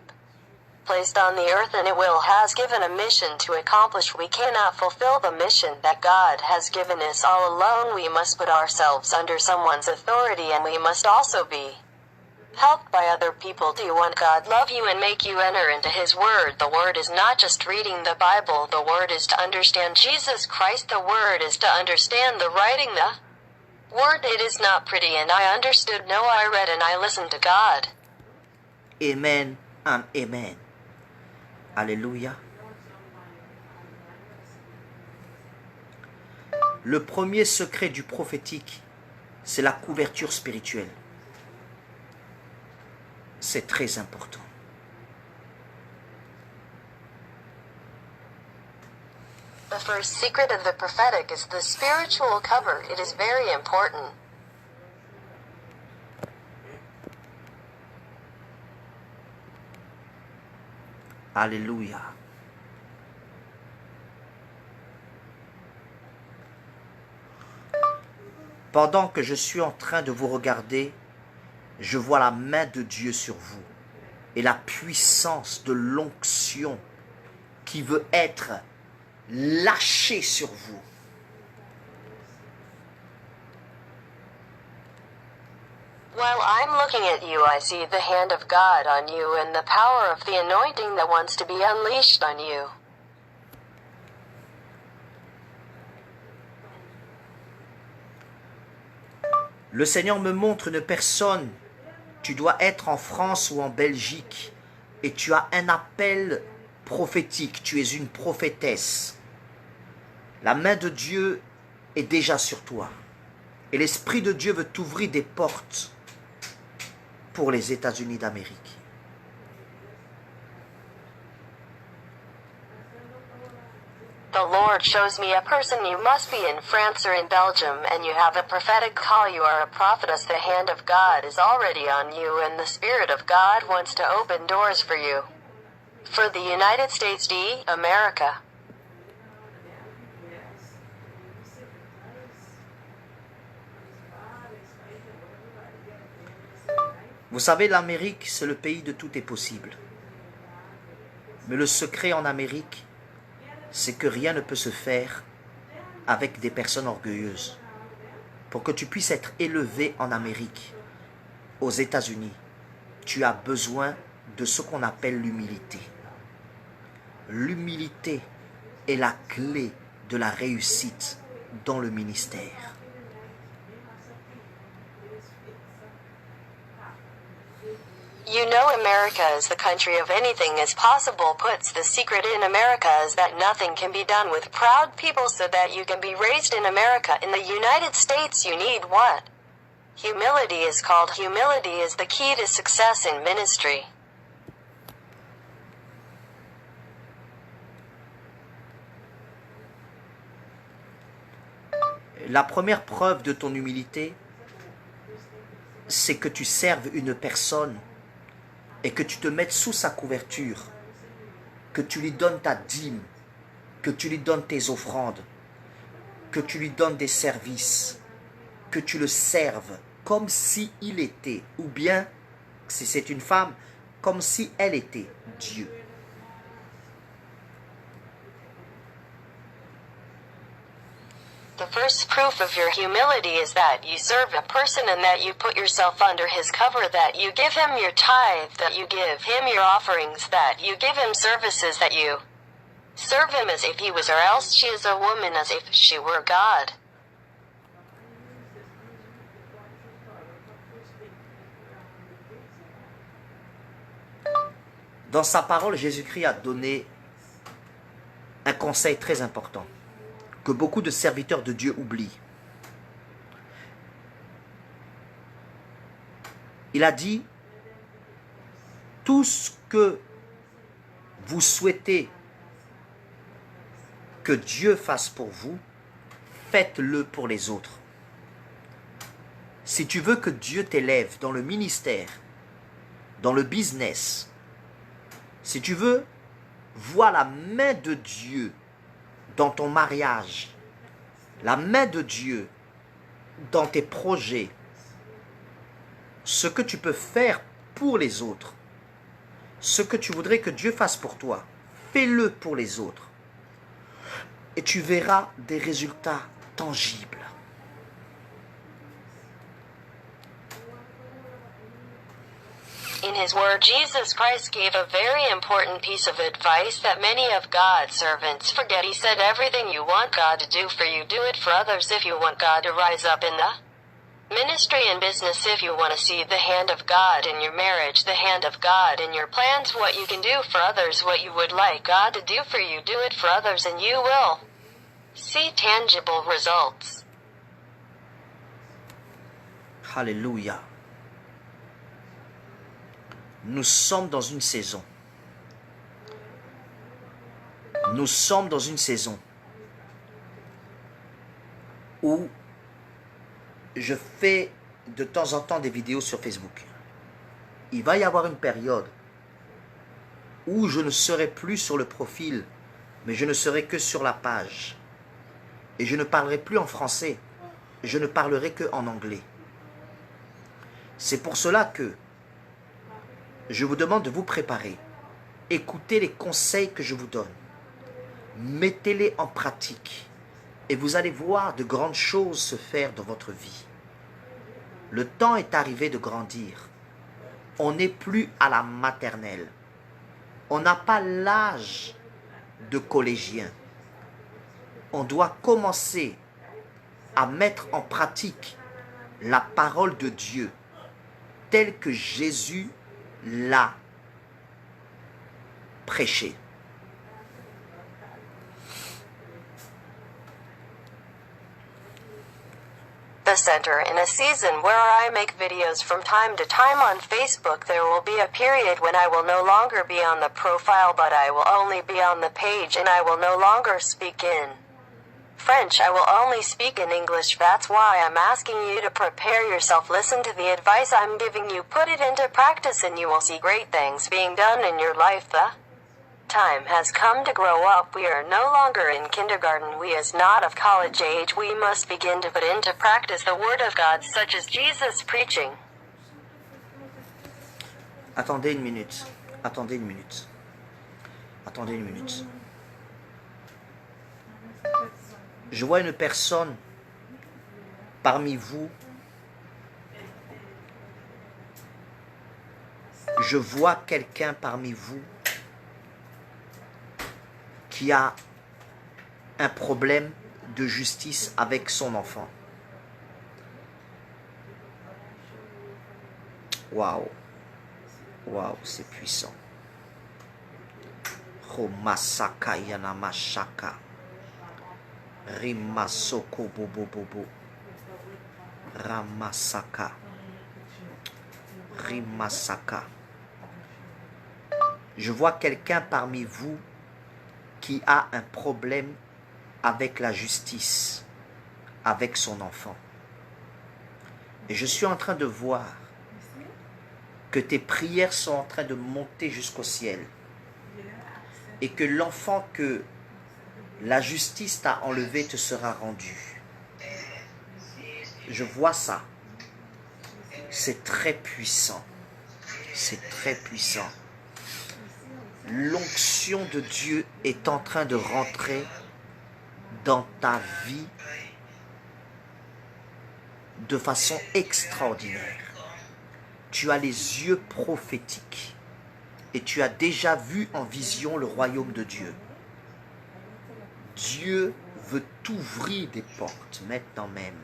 placed on the earth, and it will has given a mission to accomplish. We cannot fulfill the mission that God has given us all alone. We must put ourselves under someone's authority, and we must also be helped by other people. Do you want God love you and make you enter into His Word? The Word is not just reading the Bible. The Word is to understand Jesus Christ. The Word is to understand the writing. The Word, it is not pretty, and I understood. No, I read and I listened to God. Amen and amen. Alléluia. Le premier secret du prophétique, c'est la couverture spirituelle. C'est très important. The first secret of the prophetic is the spiritual cover. It is very important. Alléluia. Pendant que je suis en train de vous regarder, je vois la main de Dieu sur vous et la puissance de l'onction qui veut être lâchée sur vous. While I'm looking at you, I see the hand of God on you and the power of the anointing that wants to be unleashed on you. Le Seigneur me montre une personne. Tu dois être en France ou en Belgique et tu as un appel prophétique. Tu es une prophétesse. La main de Dieu est déjà sur toi. Et l'Esprit de Dieu veut t'ouvrir des portes pour les États-Unis d'Amérique. The Lord shows me a person. You must be in France or in Belgium, and you have a prophetic call. You are a prophetess. The hand of God is already on you, and the Spirit of God wants to open doors for you. For the United States D, America. Vous savez, l'Amérique, c'est le pays de tout est possible. Mais le secret en Amérique, c'est que rien ne peut se faire avec des personnes orgueilleuses. Pour que tu puisses être élevé en Amérique, aux États-Unis, tu as besoin de ce qu'on appelle l'humilité. L'humilité est la clé de la réussite dans le ministère. You know America is the country of anything is possible. Puts the secret in America is that nothing can be done with proud people so that you can be raised in America. In the United States you need what? Humility is called. Humility is the key to success in ministry. La première preuve de ton humilité, c'est que tu serves une personne et que tu te mettes sous sa couverture, que tu lui donnes ta dîme, que tu lui donnes tes offrandes, que tu lui donnes des services, que tu le serves comme si il était, ou bien, si c'est une femme, comme si elle était Dieu. The first proof of your humility is that you serve a person and that you put yourself under his cover, that you give him your tithe, that you give him your offerings, that you give him services, that you serve him as if he was, or else she is a woman as if she were God. Dans sa parole, Jésus-Christ a donné un conseil très important que beaucoup de serviteurs de Dieu oublient. Il a dit, tout ce que vous souhaitez que Dieu fasse pour vous, faites-le pour les autres. Si tu veux que Dieu t'élève dans le ministère, dans le business, si tu veux voir la main de Dieu dans ton mariage, la main de Dieu dans tes projets, ce que tu peux faire pour les autres, ce que tu voudrais que Dieu fasse pour toi, fais-le pour les autres. Et tu verras des résultats tangibles. In his word, Jesus Christ gave a very important piece of advice that many of God's servants forget. He said, everything you want God to do for you, do it for others. If you want God to rise up in the ministry and business, if you want to see the hand of God in your marriage, the hand of God in your plans, what you can do for others, what you would like God to do for you, do it for others, and you will see tangible results. Alléluia. Nous sommes dans une saison. Nous sommes dans une saison où je fais de temps en temps des vidéos sur Facebook. Il va y avoir une période où je ne serai plus sur le profil, mais je ne serai que sur la page. Et je ne parlerai plus en français, je ne parlerai que en anglais. C'est pour cela que je vous demande de vous préparer. Écoutez les conseils que je vous donne. Mettez-les en pratique. Et vous allez voir de grandes choses se faire dans votre vie. Le temps est arrivé de grandir. On n'est plus à la maternelle. On n'a pas l'âge de collégien. On doit commencer à mettre en pratique la parole de Dieu telle que Jésus l'a prêchée. The Center. In a season where I make videos from time to time on Facebook, there will be a period when I will no longer be on the profile, but I will only be on the page, and I will no longer speak in French. I will only speak in English. That's why I'm asking you to prepare yourself. Listen to the advice I'm giving you. Put it into practice and you will see great things being done in your life. The time has come to grow up. We are no longer in kindergarten. We is not of college age. We must begin to put into practice the word of God, such as Jesus preaching. Attendez une minute. Attendez une minute. Attendez une minute. Je vois une personne parmi vous. Je vois quelqu'un parmi vous qui a un problème de justice avec son enfant. Waouh. Waouh, c'est puissant. Romasaka yanamashaka. Rimasoko bobobobo. Ramasaka. Rimasaka. Je vois quelqu'un parmi vous qui a un problème avec la justice, avec son enfant. Et je suis en train de voir que tes prières sont en train de monter jusqu'au ciel. Et que l'enfant que la justice t'a enlevé te sera rendu. Je vois ça. C'est très puissant. C'est très puissant. L'onction de Dieu est en train de rentrer dans ta vie de façon extraordinaire. Tu as les yeux prophétiques et tu as déjà vu en vision le royaume de Dieu. Dieu veut t'ouvrir des portes maintenant même.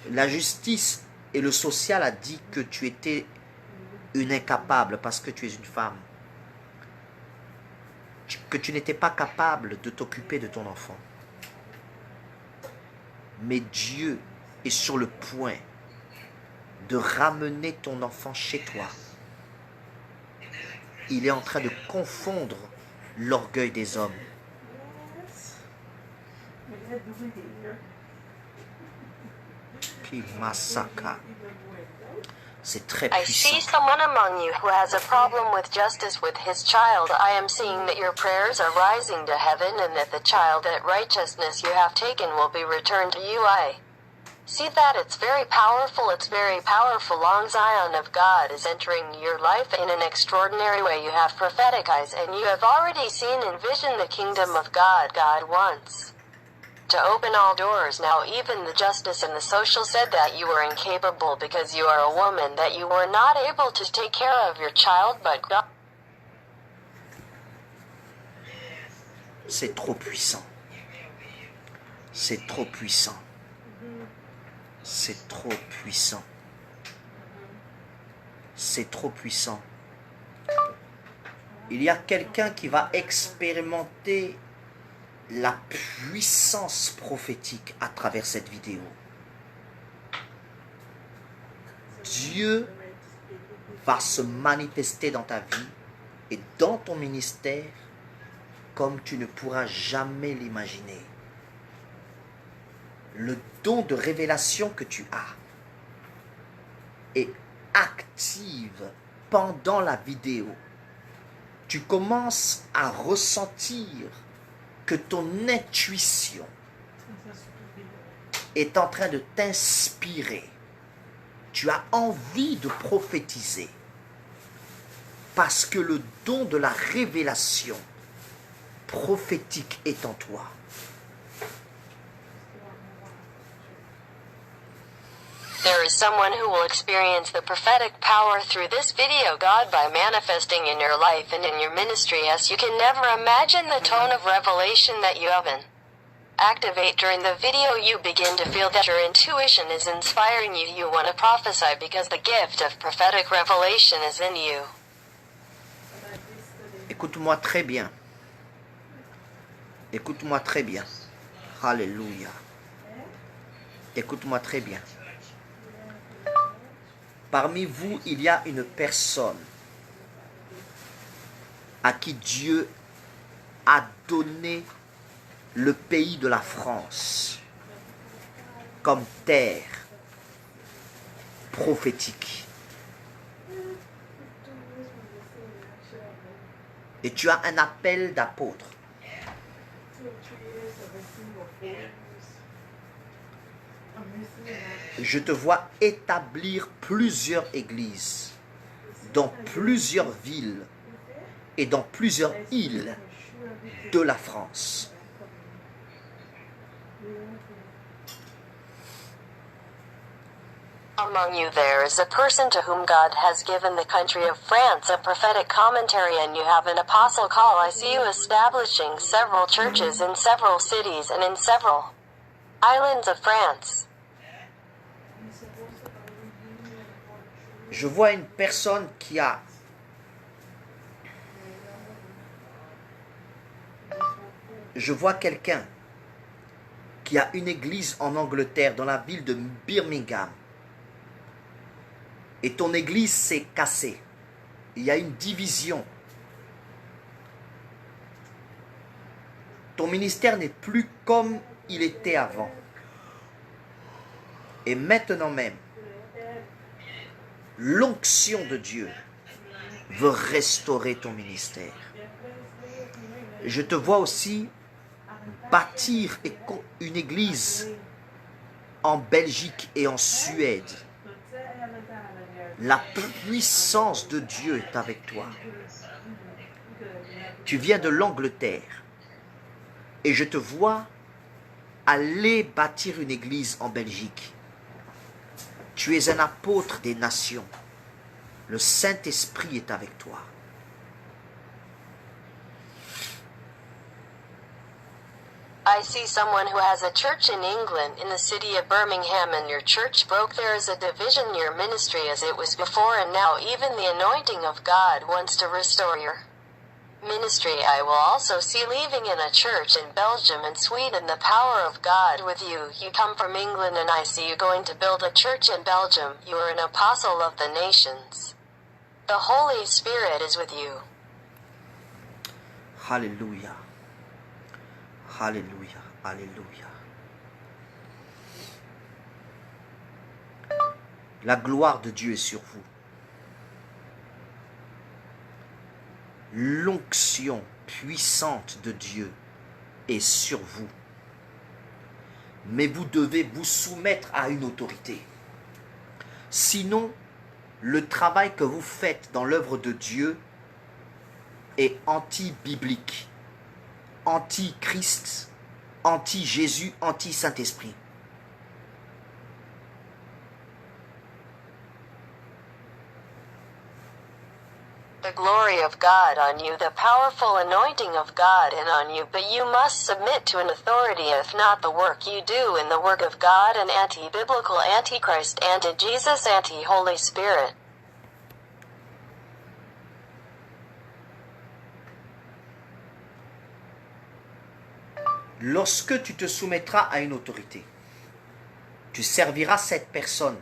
La justice et le social a dit que tu étais une incapable parce que tu es une femme. Que tu n'étais pas capable de t'occuper de ton enfant. Mais Dieu est sur le point de ramener ton enfant chez toi. Il est en train de confondre l'orgueil des hommes. Pimasaka. C'est très I puissant. see someone among you who has a problem with justice with his child. I am seeing that your prayers are rising to heaven and that the child that righteousness you have taken will be returned to you. I see that it's very powerful. It's very powerful. Long Zion of God is entering your life in an extraordinary way. You have prophetic eyes and you have already seen and visioned the kingdom of God. God wants to open all doors now. Even the justice and the social said that you were incapable because you are a woman, that you were not able to take care of your child, but God. C'est trop puissant. C'est trop puissant. C'est trop puissant. C'est trop puissant. Il y a quelqu'un qui va expérimenter la puissance prophétique à travers cette vidéo. Dieu va se manifester dans ta vie et dans ton ministère comme tu ne pourras jamais l'imaginer. Le don de révélation que tu as est active pendant la vidéo. Tu commences à ressentir que ton intuition est en train de t'inspirer. Tu as envie de prophétiser parce que le don de la révélation prophétique est en toi. there is someone who will experience the prophetic power through this video God by manifesting in your life and in your ministry as you can never imagine the tone of revelation that you have in. Activate during the video you begin to feel that your intuition is inspiring you. You want to prophesy because the gift of prophetic revelation is in you. Écoute-moi très bien. Écoute-moi très bien. Alléluia. Écoute-moi très bien. Parmi vous, il y a une personne à qui Dieu a donné le pays de la France comme terre prophétique. Et tu as un appel d'apôtre. Je te vois établir plusieurs églises dans plusieurs villes et dans plusieurs îles de la France. Among you there is a person to whom God has given the country of France a prophetic commentary, and you have an apostle call. I see you establishing several churches in several cities and in several islands of France. Je vois une personne qui a je vois quelqu'un qui a une église en Angleterre, dans la ville de Birmingham. Et ton église s'est cassée. Il y a une division. Ton ministère n'est plus comme il était avant. Et maintenant même, l'onction de Dieu veut restaurer ton ministère. Je te vois aussi bâtir une église en Belgique et en Suède. La puissance de Dieu est avec toi. Tu viens de l'Angleterre et je te vois aller bâtir une église en Belgique. Tu es un apôtre des nations. Le Saint-Esprit est avec toi. I see someone who has a church in England, in the city of Birmingham, and your church broke. There is a division in your ministry as it was before, and now even the anointing of God wants to restore your ministry. I will also see leaving in a church in Belgium and Sweden, the power of God with you. You come from England and I see you going to build a church in Belgium. You are an apostle of the nations. The Holy Spirit is with you. Alléluia. Alléluia. Alléluia. La gloire de Dieu est sur vous. L'onction puissante de Dieu est sur vous. Mais vous devez vous soumettre à une autorité. Sinon, le travail que vous faites dans l'œuvre de Dieu est anti-biblique, anti-Christ, anti-Jésus, anti-Saint-Esprit. The glory of God on you, the powerful anointing of God and on you, but you must submit to an authority. If not, the work you do in the work of God, an anti-biblical, anti-Christ, anti-Jesus, anti-Holy Spirit. Lorsque tu te soumettras à une autorité, tu serviras cette personne,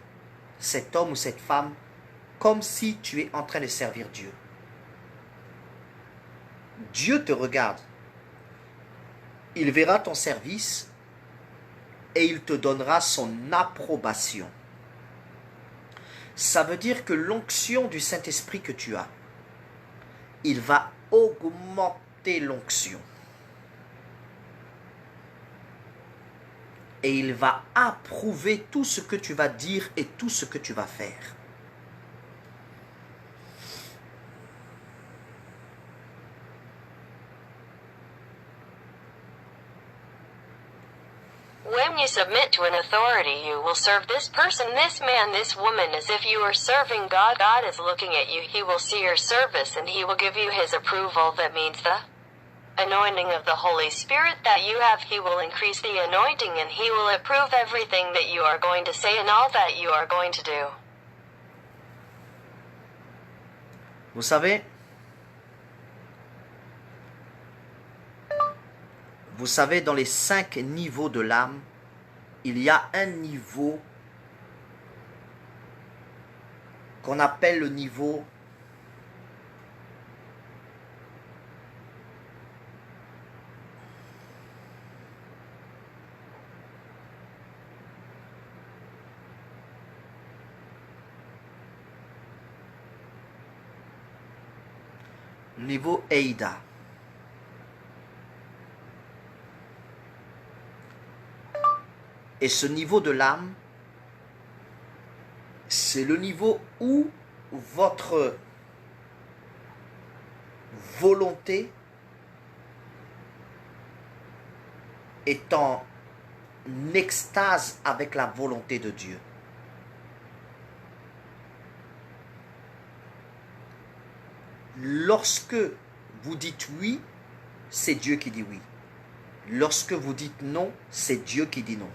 cet homme ou cette femme, comme si tu es en train de servir Dieu. Dieu te regarde. Il verra ton service et il te donnera son approbation. Ça veut dire que l'onction du Saint-Esprit que tu as, il va augmenter l'onction. Et il va approuver tout ce que tu vas dire et tout ce que tu vas faire. When you submit to an authority, you will serve this person, this man, this woman as if you are serving God. God is looking at you. He will see your service and He will give you His approval. That means the anointing of the Holy Spirit that you have. He will increase the anointing and He will approve everything that you are going to say and all that you are going to do. Vous savez, dans les 5 niveaux de l'âme, il y a un niveau qu'on appelle le niveau Eida. Et ce niveau de l'âme, c'est le niveau où votre volonté est en extase avec la volonté de Dieu. Lorsque vous dites oui, c'est Dieu qui dit oui. Lorsque vous dites non, c'est Dieu qui dit non.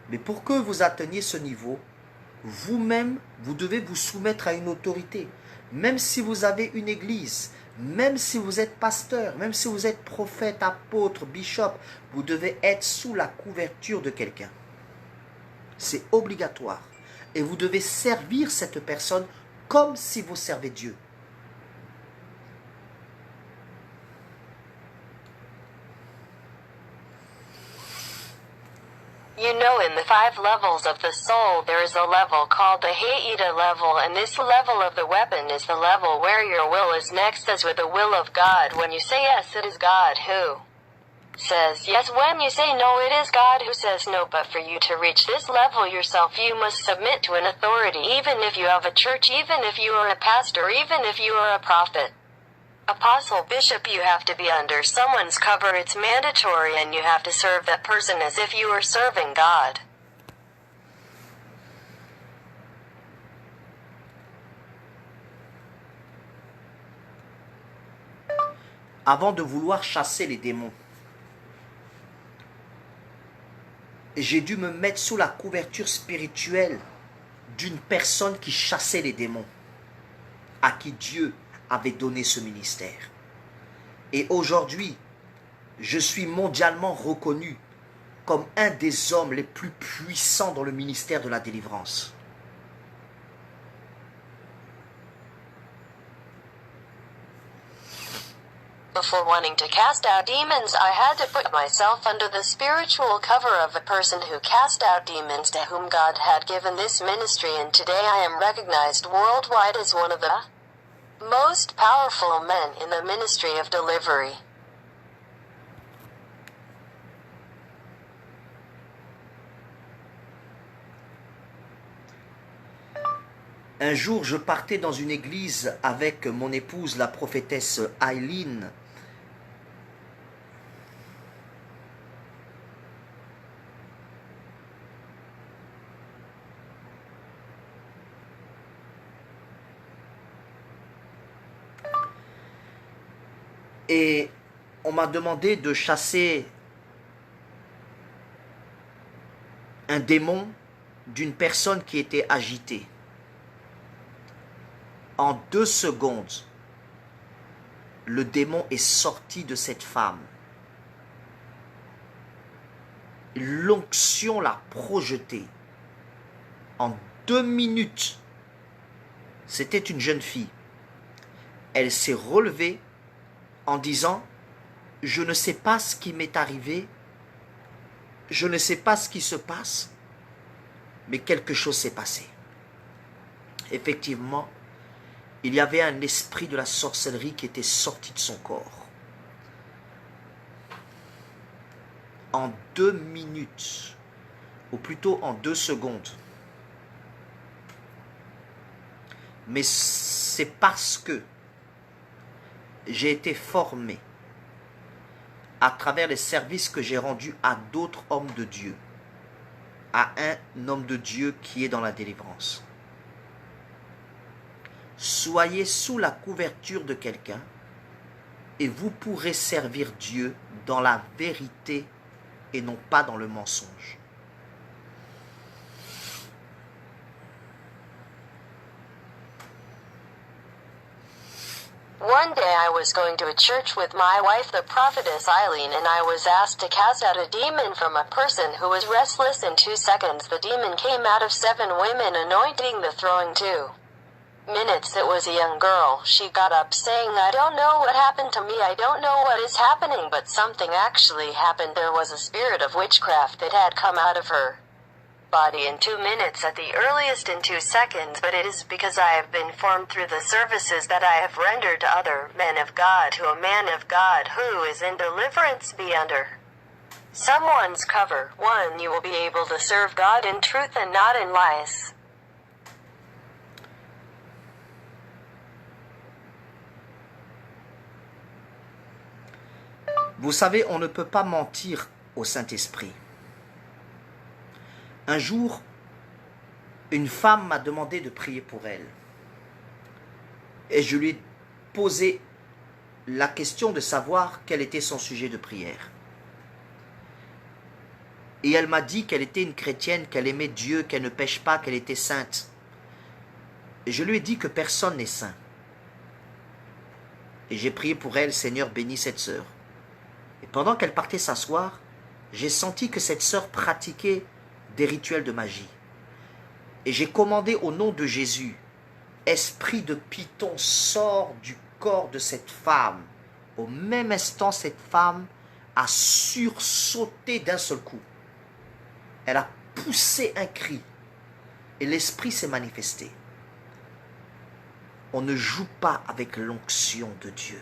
Mais pour que vous atteigniez ce niveau, vous-même, vous devez vous soumettre à une autorité. Même si vous avez une église, même si vous êtes pasteur, même si vous êtes prophète, apôtre, bishop, vous devez être sous la couverture de quelqu'un. C'est obligatoire. Et vous devez servir cette personne comme si vous servez Dieu. You know, in the 5 levels of the soul, there is a level called the Haida level, and this level of the weapon is the level where your will is next as with the will of God. When you say yes, it is God who says yes. When you say no, it is God who says no. But for you to reach this level yourself, you must submit to an authority, even if you have a church, even if you are a pastor, even if you are a prophet. Apostle, bishop, you have to be under someone's cover. It's mandatory, and you have to serve that person as if you were serving God. Avant de vouloir chasser les démons, j'ai dû me mettre sous la couverture spirituelle d'une personne qui chassait les démons, à qui Dieu avait donné ce ministère. Et aujourd'hui, je suis mondialement reconnu comme un des hommes les plus puissants dans le ministère de la délivrance. Before wanting to cast out demons, I had to put myself under the spiritual cover of a person who cast out demons to whom God had given this ministry, and today I am recognized worldwide as one of the most powerful men in the ministry of delivery. Un jour, je partais dans une église avec mon épouse, la prophétesse Aileen. Et on m'a demandé de chasser un démon d'une personne qui était agitée. En 2 secondes, le démon est sorti de cette femme. L'onction l'a projeté. En 2 minutes, c'était une jeune fille. Elle s'est relevée en disant « Je ne sais pas ce qui m'est arrivé, je ne sais pas ce qui se passe, mais quelque chose s'est passé. » Effectivement, il y avait un esprit de la sorcellerie qui était sorti de son corps. En 2 minutes, ou plutôt en 2 secondes. Mais c'est parce que j'ai été formé à travers les services que j'ai rendus à d'autres hommes de Dieu, à un homme de Dieu qui est dans la délivrance. Soyez sous la couverture de quelqu'un et vous pourrez servir Dieu dans la vérité et non pas dans le mensonge. One day I was going to a church with my wife, the prophetess Eileen, and I was asked to cast out a demon from a person who was restless. In 2 seconds the demon came out of 7 women, anointing the throwing 2 minutes. It was a young girl. She got up saying, "I don't know what happened to me. I don't know what is happening, but something actually happened. There was a spirit of witchcraft that had come out of her body in 2 minutes, at the earliest in 2 seconds, but it is because I have been formed through the services that I have rendered to other men of God, to a man of God who is in deliverance be under someone's cover. 1. You will be able to serve God in truth and not in lies. Vous savez, on ne peut pas mentir au Saint-Esprit. Un jour, une femme m'a demandé de prier pour elle. Et je lui ai posé la question de savoir quel était son sujet de prière. Et elle m'a dit qu'elle était une chrétienne, qu'elle aimait Dieu, qu'elle ne pêche pas, qu'elle était sainte. Et je lui ai dit que personne n'est saint. Et j'ai prié pour elle, Seigneur, bénis cette sœur. Et pendant qu'elle partait s'asseoir, j'ai senti que cette sœur pratiquait des rituels de magie. Et j'ai commandé au nom de Jésus, esprit de python, sors du corps de cette femme. Au même instant, cette femme a sursauté d'un seul coup. Elle a poussé un cri et l'esprit s'est manifesté. On ne joue pas avec l'onction de Dieu.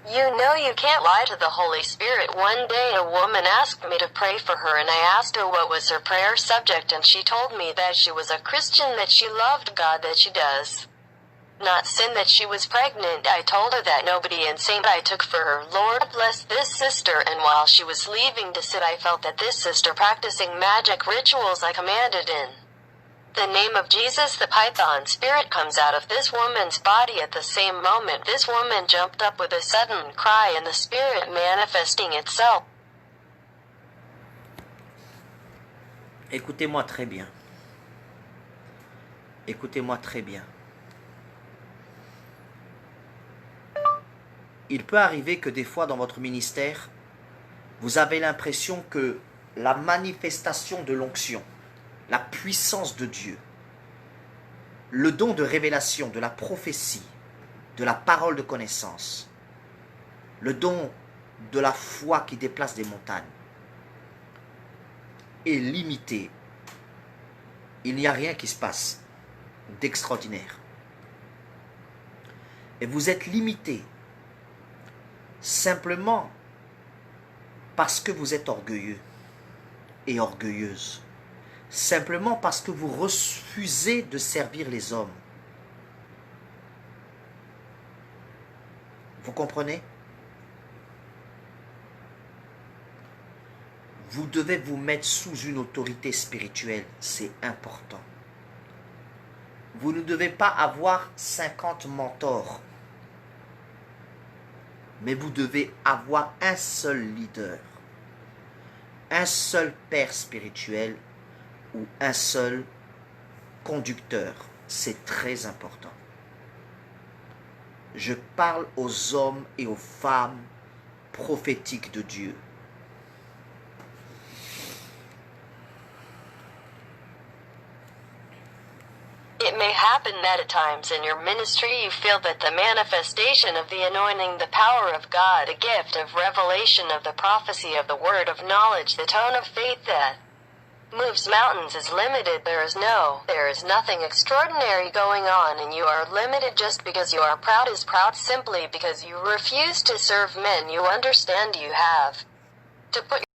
You know you can't lie to the Holy Spirit. One day a woman asked me to pray for her, and I asked her what was her prayer subject, and she told me that she was a Christian, that she loved God, that she does not sin, that she was pregnant. I told her that nobody insane I took for her. Lord bless this sister. And while she was leaving to sit, I felt that this sister practicing magic rituals. I commanded in the name of Jesus, the python spirit comes out of this woman's body. At the same moment, this woman jumped up with a sudden cry, and the spirit manifesting itself. Écoutez-moi très bien. Écoutez-moi très bien. Il peut arriver que des fois dans votre ministère, vous avez l'impression que la manifestation de l'onction, la puissance de Dieu, le don de révélation, de la prophétie, de la parole de connaissance, le don de la foi qui déplace des montagnes est limité. Il n'y a rien qui se passe d'extraordinaire. Et vous êtes limité simplement parce que vous êtes orgueilleux et orgueilleuse. Simplement parce que vous refusez de servir les hommes. Vous comprenez? Vous devez vous mettre sous une autorité spirituelle, c'est important. Vous ne devez pas avoir 50 mentors, mais vous devez avoir un seul leader, un seul père spirituel ou un seul conducteur. C'est très important. Je parle aux hommes et aux femmes prophétiques de Dieu. It may happen that at times in your ministry you feel that the manifestation of the anointing, the power of God, a gift of revelation of the prophecy of the word of knowledge, the tone of faith that moves mountains is limited. There is nothing extraordinary going on, and you are limited just because you are proud is proud simply because you refuse to serve men. You understand you have to put